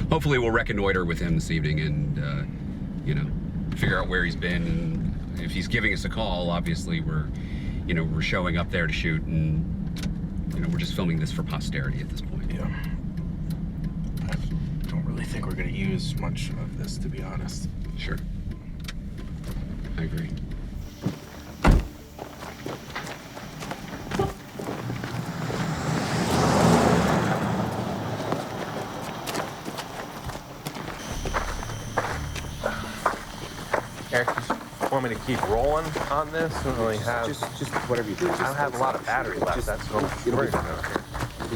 Speaker 5: Hopefully we'll reconnoiter with him this evening and, figure out where he's been. And if he's giving us a call, obviously we're showing up there to shoot, and, we're just filming this for posterity at this point.
Speaker 15: Yeah. I don't really think we're going to use much of this, to be honest.
Speaker 5: Sure. I agree.
Speaker 15: Want me to keep rolling on this? I don't really have.
Speaker 20: Just whatever you do.
Speaker 15: I don't have a lot of battery left. That's what I'm worried about here.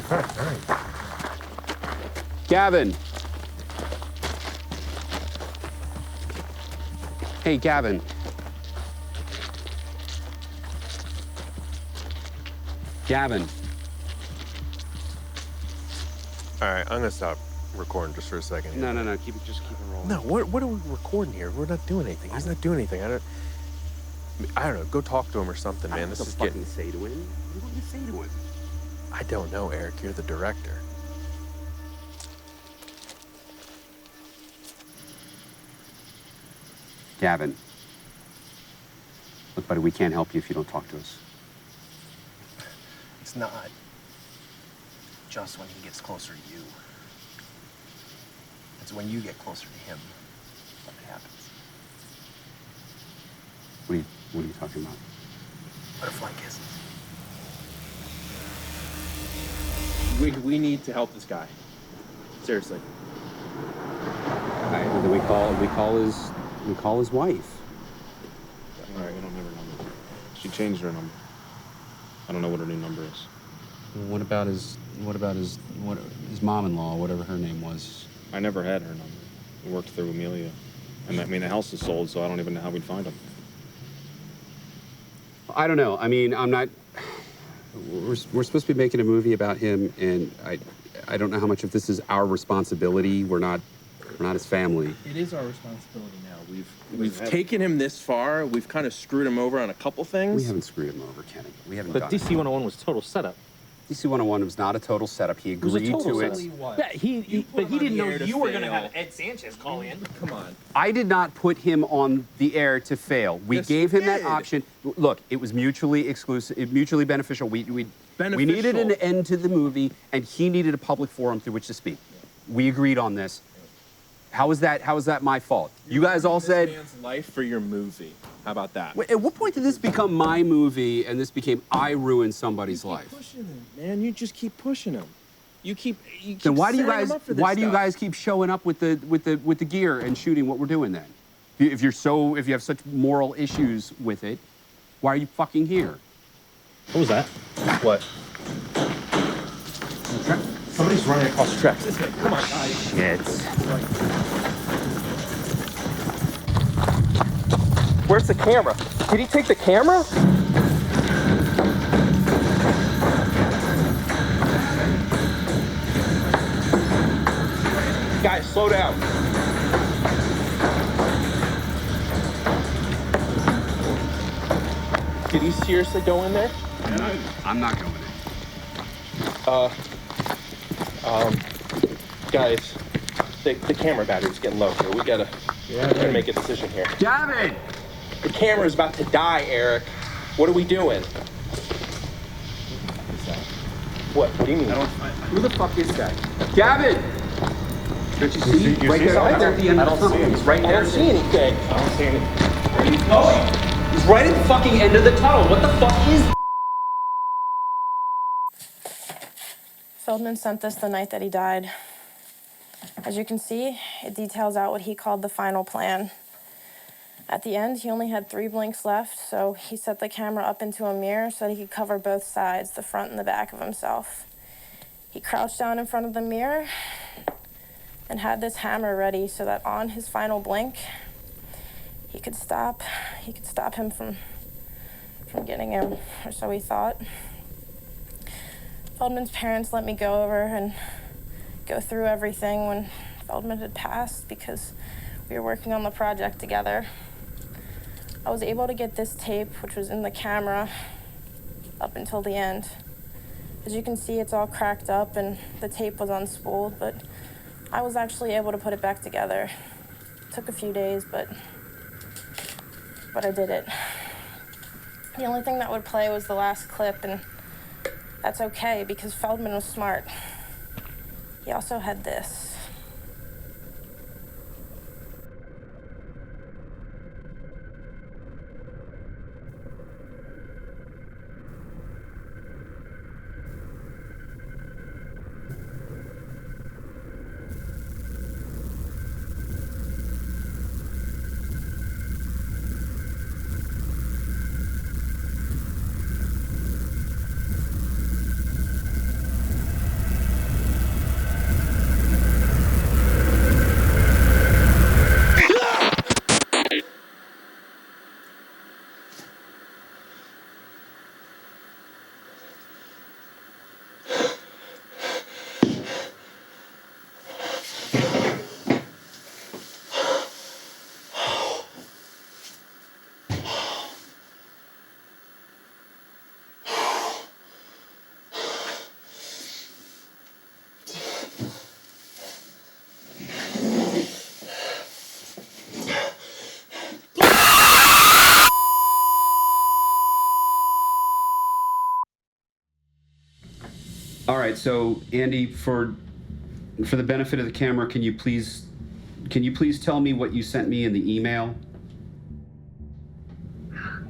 Speaker 15: All right.
Speaker 5: Gavin. Hey, Gavin. Gavin.
Speaker 15: All right, I'm gonna stop recording just for a second. Here.
Speaker 5: No. Keep it rolling.
Speaker 15: No, what are we recording here? We're not doing anything. He's not doing anything. I don't know. Go talk to him or something, man. This is getting.
Speaker 5: What do you say to him? What do you say to him?
Speaker 15: I don't know, Erik. You're the director.
Speaker 5: Gavin. Look, buddy, we can't help you if you don't talk to us.
Speaker 3: It's not just when he gets closer to you. It's when you get closer to him that it happens.
Speaker 5: What are you talking about?
Speaker 3: Butterfly kisses.
Speaker 15: We need to help this guy. Seriously.
Speaker 5: All right, well, then we call his wife.
Speaker 8: All right, we don't have her number. She changed her number. I don't know what her new number is.
Speaker 5: What about his mom-in-law, whatever her name was?
Speaker 8: I never had her number. We worked through Amelia. And I mean, the house is sold, so I don't even know how we'd find him.
Speaker 5: I don't know. I mean, I'm not. We're supposed to be making a movie about him, and I don't know how much of this is our responsibility. We're not his family.
Speaker 15: It is our responsibility now. We've taken him this far. We've kind of screwed him over on a couple things.
Speaker 5: We haven't screwed him over, Kenny. We haven't.
Speaker 14: But
Speaker 5: done
Speaker 14: DC 101 was total setup.
Speaker 5: DC 101 was not a total setup. He agreed to it.
Speaker 14: Yeah, but he didn't know you were going to have Ed Sanchez call in.
Speaker 15: Come on.
Speaker 5: I did not put him on the air to fail. We gave him that option. Look, it was mutually exclusive, mutually beneficial. We needed an end to the movie, and he needed a public forum through which to speak. We agreed on this. How is that my fault? You guys all said.
Speaker 15: This man's life for your movie. How about that?
Speaker 5: At what point did this become my movie and this became I ruined somebody's life?
Speaker 15: Pushing him, man. You just keep pushing him. You keep
Speaker 5: then why do you
Speaker 15: setting
Speaker 5: guys
Speaker 15: him up for this
Speaker 5: do you
Speaker 15: stuff.
Speaker 5: guys keep showing up with the gear and shooting what we're doing then? If you have such moral issues with it, why are you fucking here?
Speaker 14: What was that?
Speaker 15: What? Somebody's running across the tracks. This way. Come on, guys.
Speaker 5: Shit.
Speaker 15: Where's the camera? Did he take the camera? Guys, slow down. Did he seriously go in there?
Speaker 5: I'm not going in.
Speaker 15: Guys, the camera battery's getting low here. We gotta make a decision here.
Speaker 5: Gavin!
Speaker 15: The camera's about to die, Erik. What are we doing? What do you mean?
Speaker 5: Who the fuck is that? Gavin! Don't you see? Right there at the end of the tunnel. He's right there.
Speaker 15: I don't see anything.
Speaker 5: I don't see anything. Where are you going? He's right at the fucking end of the tunnel. What the fuck is
Speaker 1: Feldman sent this the night that he died. As you can see, it details out what he called the final plan. At the end, he only had 3 blinks left, so he set the camera up into a mirror so that he could cover both sides, the front and the back of himself. He crouched down in front of the mirror and had this hammer ready so that on his final blink, he could stop him from getting him, or so he thought. Feldman's parents let me go over and go through everything when Feldman had passed because we were working on the project together. I was able to get this tape, which was in the camera, up until the end. As you can see, it's all cracked up and the tape was unspooled, but I was actually able to put it back together. It took a few days, but I did it. The only thing that would play was the last clip, and that's okay because Feldman was smart. He also had this.
Speaker 5: All right, so Andy, for the benefit of the camera, can you please tell me what you sent me in the email?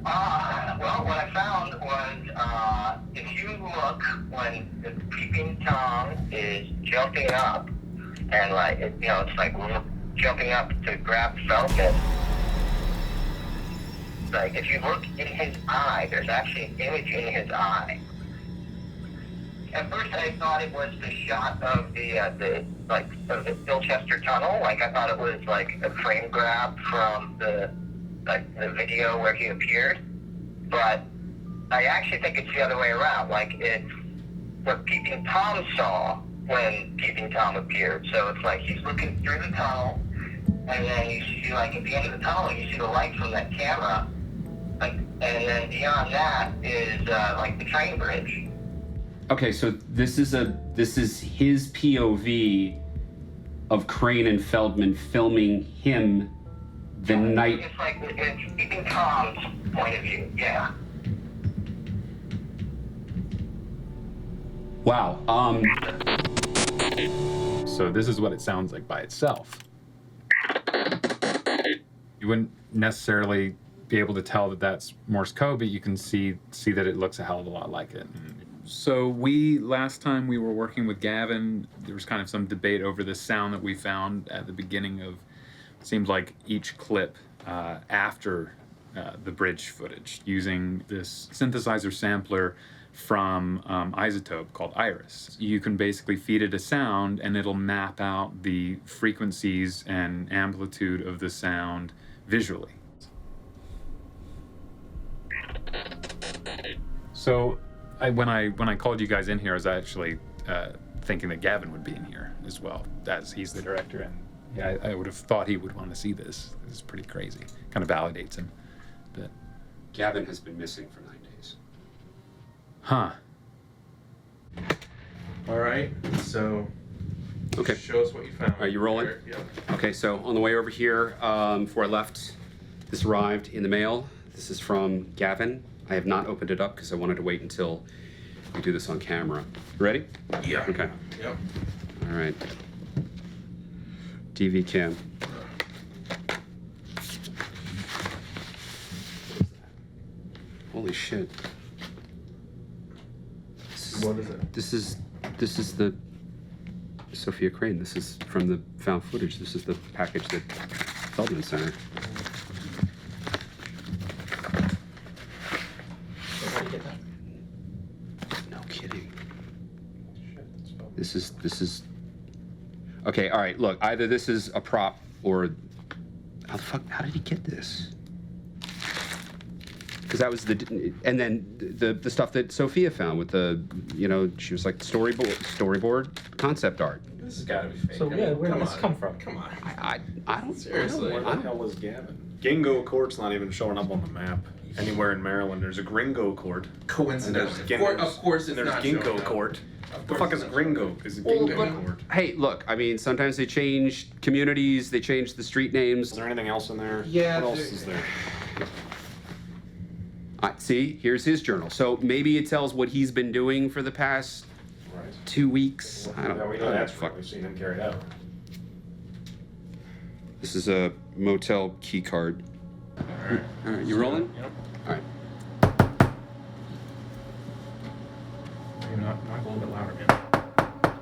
Speaker 9: Well, what I found was, if you look when the Peeping Tom is jumping up, and like, it's like jumping up to grab Feldman. Like, if you look in his eye, there's actually an image in his eye. At first, I thought it was the shot of the of the Bilchester Tunnel. Like, I thought it was like a frame grab from the video where he appeared. But I actually think it's the other way around. Like, it's what Peeping Tom saw when Peeping Tom appeared. So it's like he's looking through the tunnel, and then you see, like, at the end of the tunnel, you see the light from that camera. Like, and then beyond that is like the train bridge.
Speaker 5: Okay, so this is his POV of Crane and Feldman filming him the night.
Speaker 9: It's like it's Peeping Tom's point of view. Yeah.
Speaker 5: Wow.
Speaker 12: So this is what it sounds like by itself. You wouldn't necessarily be able to tell that that's Morse code, but you can see that it looks a hell of a lot like it. So last time we were working with Gavin, there was kind of some debate over the sound that we found at the beginning of, seems like each clip after the bridge footage, using this synthesizer sampler from Isotope called Iris. You can basically feed it a sound and it'll map out the frequencies and amplitude of the sound visually. So when I called you guys in here, I was actually thinking that Gavin would be in here as well, as he's the director, and yeah, I would have thought he would want to see this. This is pretty crazy. Kind of validates him. But
Speaker 5: Gavin has been missing for 9 days.
Speaker 12: Huh.
Speaker 15: All right, so
Speaker 5: Okay.
Speaker 15: show us what you found.
Speaker 5: Are you rolling?
Speaker 15: Yep.
Speaker 5: Okay, so on the way over here, before I left, this arrived in the mail. This is from Gavin. I have not opened it up because I wanted to wait until we do this on camera. You ready?
Speaker 15: Yeah.
Speaker 5: Okay.
Speaker 15: Yep.
Speaker 5: All right. DV cam. Holy shit.
Speaker 15: What is it?
Speaker 5: This is the Sophia Crane. This is from the found footage. This is the package that Feldman sent her.
Speaker 3: How do you get that?
Speaker 5: No kidding. This is. Okay, all right. Look, either this is a prop or how did he get this? Because that was and then the stuff that Sophia found with the, she was like storyboard concept art.
Speaker 15: This has got to be fake.
Speaker 14: So yeah, where did this come from?
Speaker 15: Come on.
Speaker 5: I don't
Speaker 15: Seriously.
Speaker 5: I
Speaker 8: Where the
Speaker 5: don't-
Speaker 8: hell is Gavin? Gingo Court's not even showing up on the map anywhere in Maryland. There's a Gringo Court.
Speaker 15: Coincidence.
Speaker 8: And there's
Speaker 15: Of course
Speaker 8: and
Speaker 15: it's
Speaker 8: there's
Speaker 15: not
Speaker 8: Ginkgo
Speaker 15: showing up.
Speaker 8: Court. The fuck is Gringo? Is it
Speaker 5: Well,
Speaker 8: Gingo
Speaker 5: but-
Speaker 8: Court?
Speaker 5: Hey, look, I mean, sometimes they change communities, they change the street names.
Speaker 8: Is there anything else in there?
Speaker 15: Yeah,
Speaker 8: What else is there?
Speaker 5: See, here's his journal. So maybe it tells what he's been doing for the past
Speaker 8: Right.
Speaker 5: 2 weeks. I don't
Speaker 8: Yeah, we
Speaker 5: know.
Speaker 8: know that's fuck. We've seen him carried out.
Speaker 5: This is a motel key card. All right, you rolling?
Speaker 8: Yep.
Speaker 5: All right.
Speaker 8: Maybe not a little bit louder, man.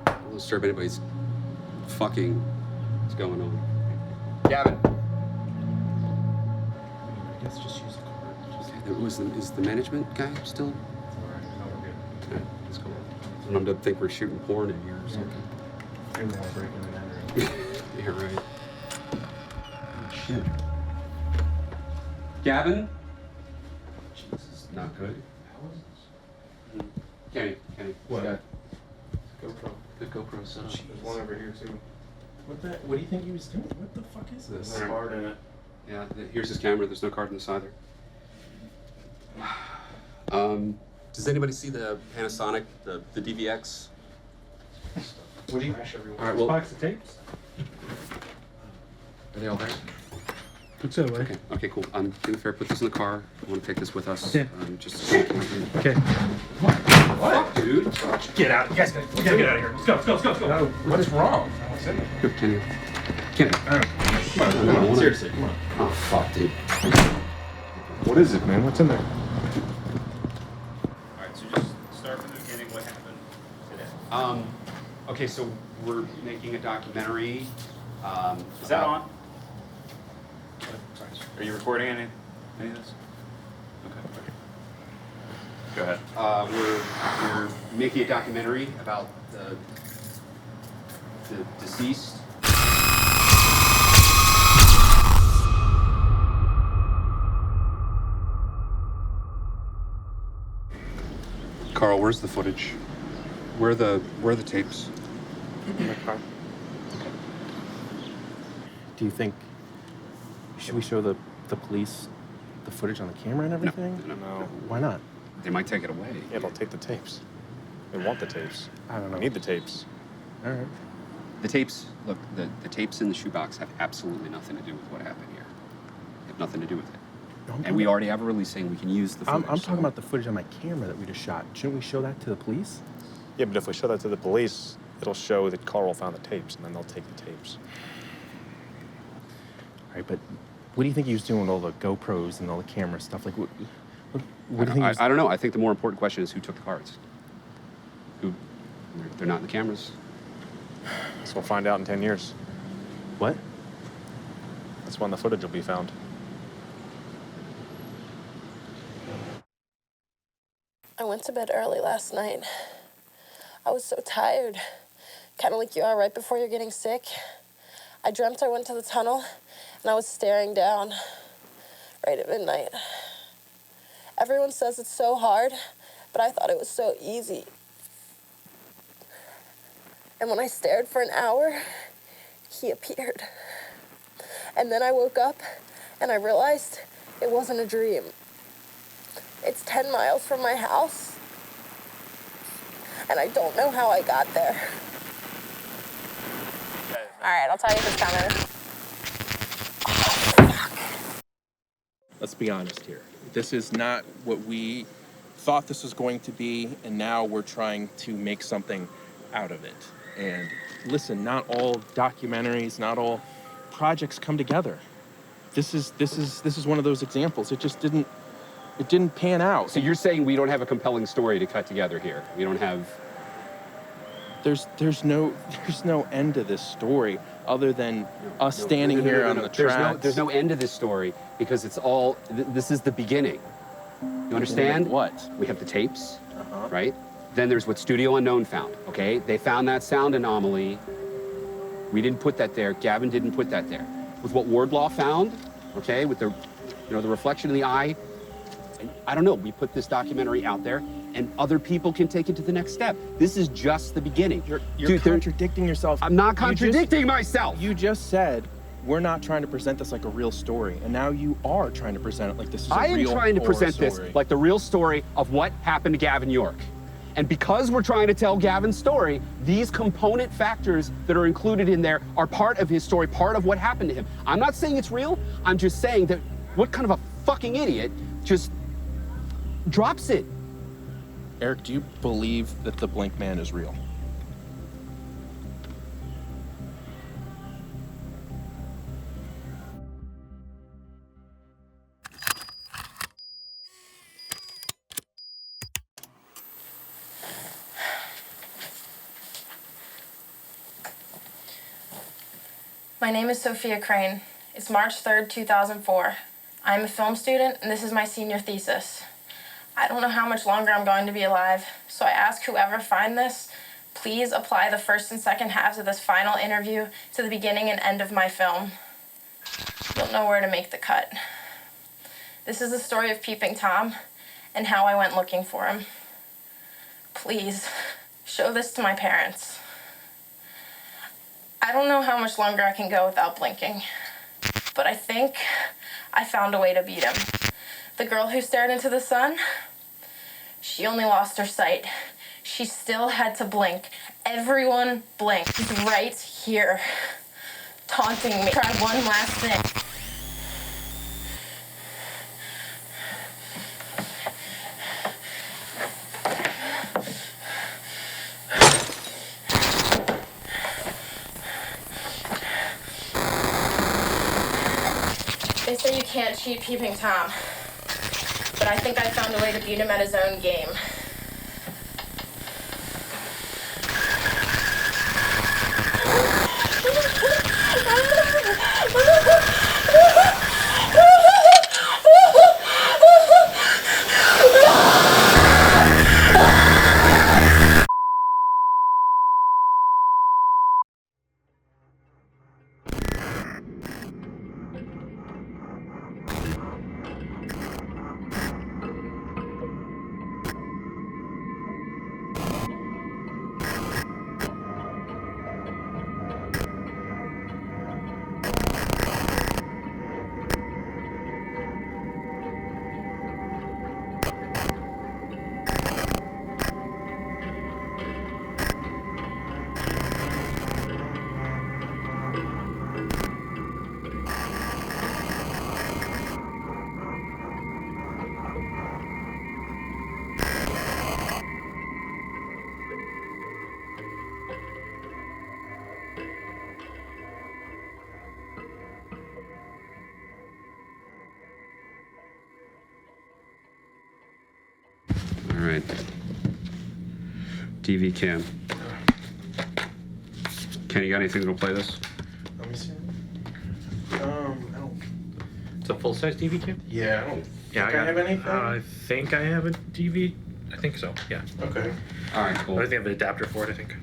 Speaker 5: Don't disturb anybody's fucking. What's going on? Gavin.
Speaker 15: I guess just use a card.
Speaker 5: Is the management guy still?
Speaker 8: Alright, no, we're good.
Speaker 5: Okay, let's go. I don't know, think we're shooting porn in here or something.
Speaker 8: Maybe they'll break in and enter.
Speaker 5: Yeah, right. Oh, shit. Gavin? This is not good. Kenny.
Speaker 15: What?
Speaker 5: Got
Speaker 8: GoPro.
Speaker 5: the GoPro set up.
Speaker 8: There's one over here too.
Speaker 15: What do you think he was doing? What the fuck is this?
Speaker 8: There's a card in it.
Speaker 5: Yeah, here's his camera. There's no card in this either. Does anybody see the Panasonic, the DVX?
Speaker 8: What do you? Crash everyone.
Speaker 5: All right, well,
Speaker 14: Box of tapes.
Speaker 5: are they all there?
Speaker 12: Looks that way.
Speaker 5: Okay, okay, cool. Do me a favor, put this in the car. I want to take this with us.
Speaker 12: Yeah.
Speaker 5: Just
Speaker 12: Okay.
Speaker 5: What, dude?
Speaker 14: Get out. You guys we gotta get out of here. Let's go.
Speaker 15: No, what is wrong?
Speaker 5: Here, Kenny.
Speaker 15: Come on, seriously, come on.
Speaker 5: Oh, fuck, dude.
Speaker 15: What is it, man? What's in there?
Speaker 5: Alright, so just start from the beginning. What happened today? Okay, so we're making a documentary.
Speaker 14: Is that on? Sorry. Are you recording any of this? Okay. Go ahead.
Speaker 5: We're making a documentary about the deceased. Carl, where's the footage? Where are the tapes?
Speaker 15: In my car.
Speaker 3: Do you think, should we show the police the footage on the camera and everything?
Speaker 5: No.
Speaker 3: Why not?
Speaker 5: They might take it away.
Speaker 15: Yeah, they'll take the tapes. They want the tapes.
Speaker 3: I don't know.
Speaker 15: We need the tapes.
Speaker 3: All right.
Speaker 5: The tapes, look, the tapes in the shoebox have absolutely nothing to do with what happened here. They have nothing to do with it. And we already have a release saying we can use the footage.
Speaker 3: I'm talking about the footage on my camera that we just shot. Shouldn't we show that to the police?
Speaker 15: Yeah, but if we show that to the police, it'll show that Carl found the tapes, and then they'll take the tapes.
Speaker 3: All right, but what do you think he was doing with all the GoPros and all the camera stuff? Like, what do you think?
Speaker 5: I don't know. I think the more important question is who took the cards. They're not in the cameras.
Speaker 15: So we'll find out in 10 years.
Speaker 3: What?
Speaker 15: That's when the footage will be found.
Speaker 1: I went to bed early last night. I was so tired, kind of like you are right before you're getting sick. I dreamt I went to the tunnel, and I was staring down right at midnight. Everyone says it's so hard, but I thought it was so easy. And when I stared for an hour, he appeared. And then I woke up, and I realized it wasn't a dream. It's 10 miles from my house, and I don't know how I got there. All right, I'll tell you if it's coming.
Speaker 4: Let's be honest here. This is not what we thought this was going to be, and now we're trying to make something out of it. And listen, not all documentaries, not all projects come together. This is one of those examples. It just didn't pan out.
Speaker 5: So you're saying we don't have a compelling story to cut together here? We don't have...
Speaker 4: There's no end to this story other than us standing here on the tracks.
Speaker 5: There's no end to this story because it's all, this is the beginning. You understand?
Speaker 4: What?
Speaker 5: We have the tapes, right? Then there's what Studio Unknown found, okay? They found that sound anomaly. We didn't put that there. Gavin didn't put that there. With what Wardlaw found, okay, with the, the reflection in the eye, and I don't know, we put this documentary out there and other people can take it to the next step. This is just the beginning.
Speaker 4: You're contradicting yourself.
Speaker 5: I'm not contradicting myself.
Speaker 4: You just said we're not trying to present this like a real story, and now you are trying to present it like this is a real
Speaker 5: I am trying to present
Speaker 4: story.
Speaker 5: this like the real story of what happened to Gavin York. And because we're trying to tell Gavin's story, these component factors that are included in there are part of his story, part of what happened to him. I'm not saying it's real. I'm just saying that what kind of a fucking idiot just drops it?
Speaker 4: Erik, do you believe that the Blink Man is real?
Speaker 1: My name is Sophia Crane. It's March 3rd, 2004. I'm a film student, and this is my senior thesis. I don't know how much longer I'm going to be alive, so I ask whoever find this, please apply the first and second halves of this final interview to the beginning and end of my film. You'll know where to make the cut. This is the story of Peeping Tom and how I went looking for him. Please, show this to my parents. I don't know how much longer I can go without blinking, but I think I found a way to beat him. The girl who stared into the sun, she only lost her sight. She still had to blink. Everyone blinked. He's right here, taunting me. Try one last thing. can't cheat Peeping Tom, but I think I found a way to beat him at his own game.
Speaker 5: All right. DV cam. Ken, you got anything that'll play this?
Speaker 8: Let me see. I don't.
Speaker 16: It's a full-size DV cam?
Speaker 8: Yeah, I don't.
Speaker 16: Yeah,
Speaker 8: think I have anything.
Speaker 16: I think I have a DV. I think so. Yeah.
Speaker 8: Okay.
Speaker 5: All right, cool.
Speaker 16: I think I have an adapter for it. I think.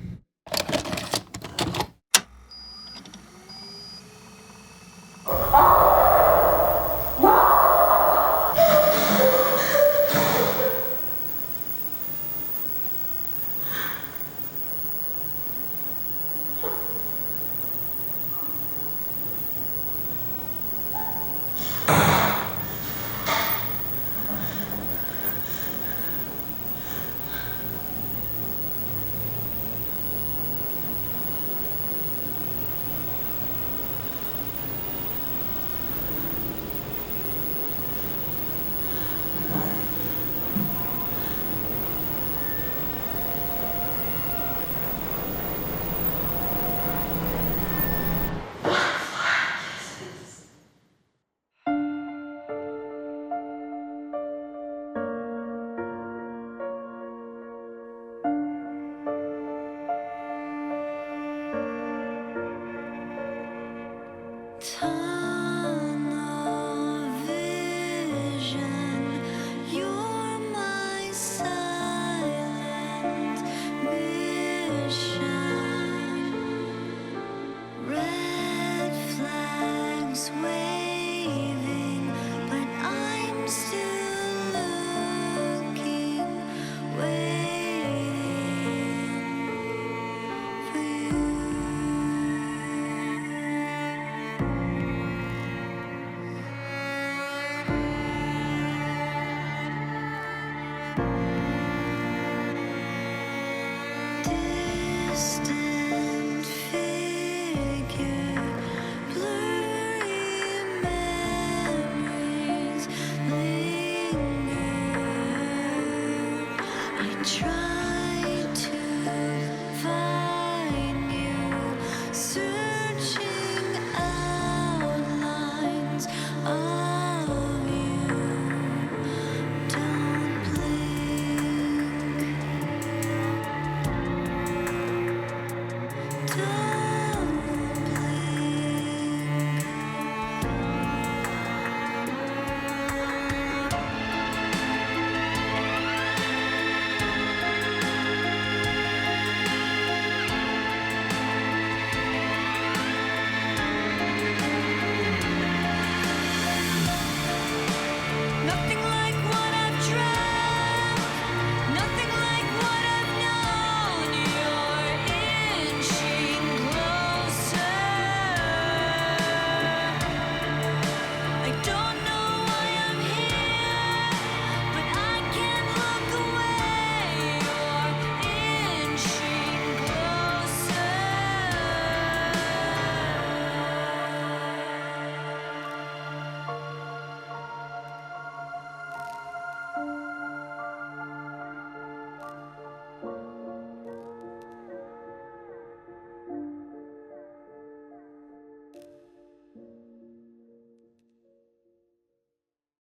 Speaker 18: Try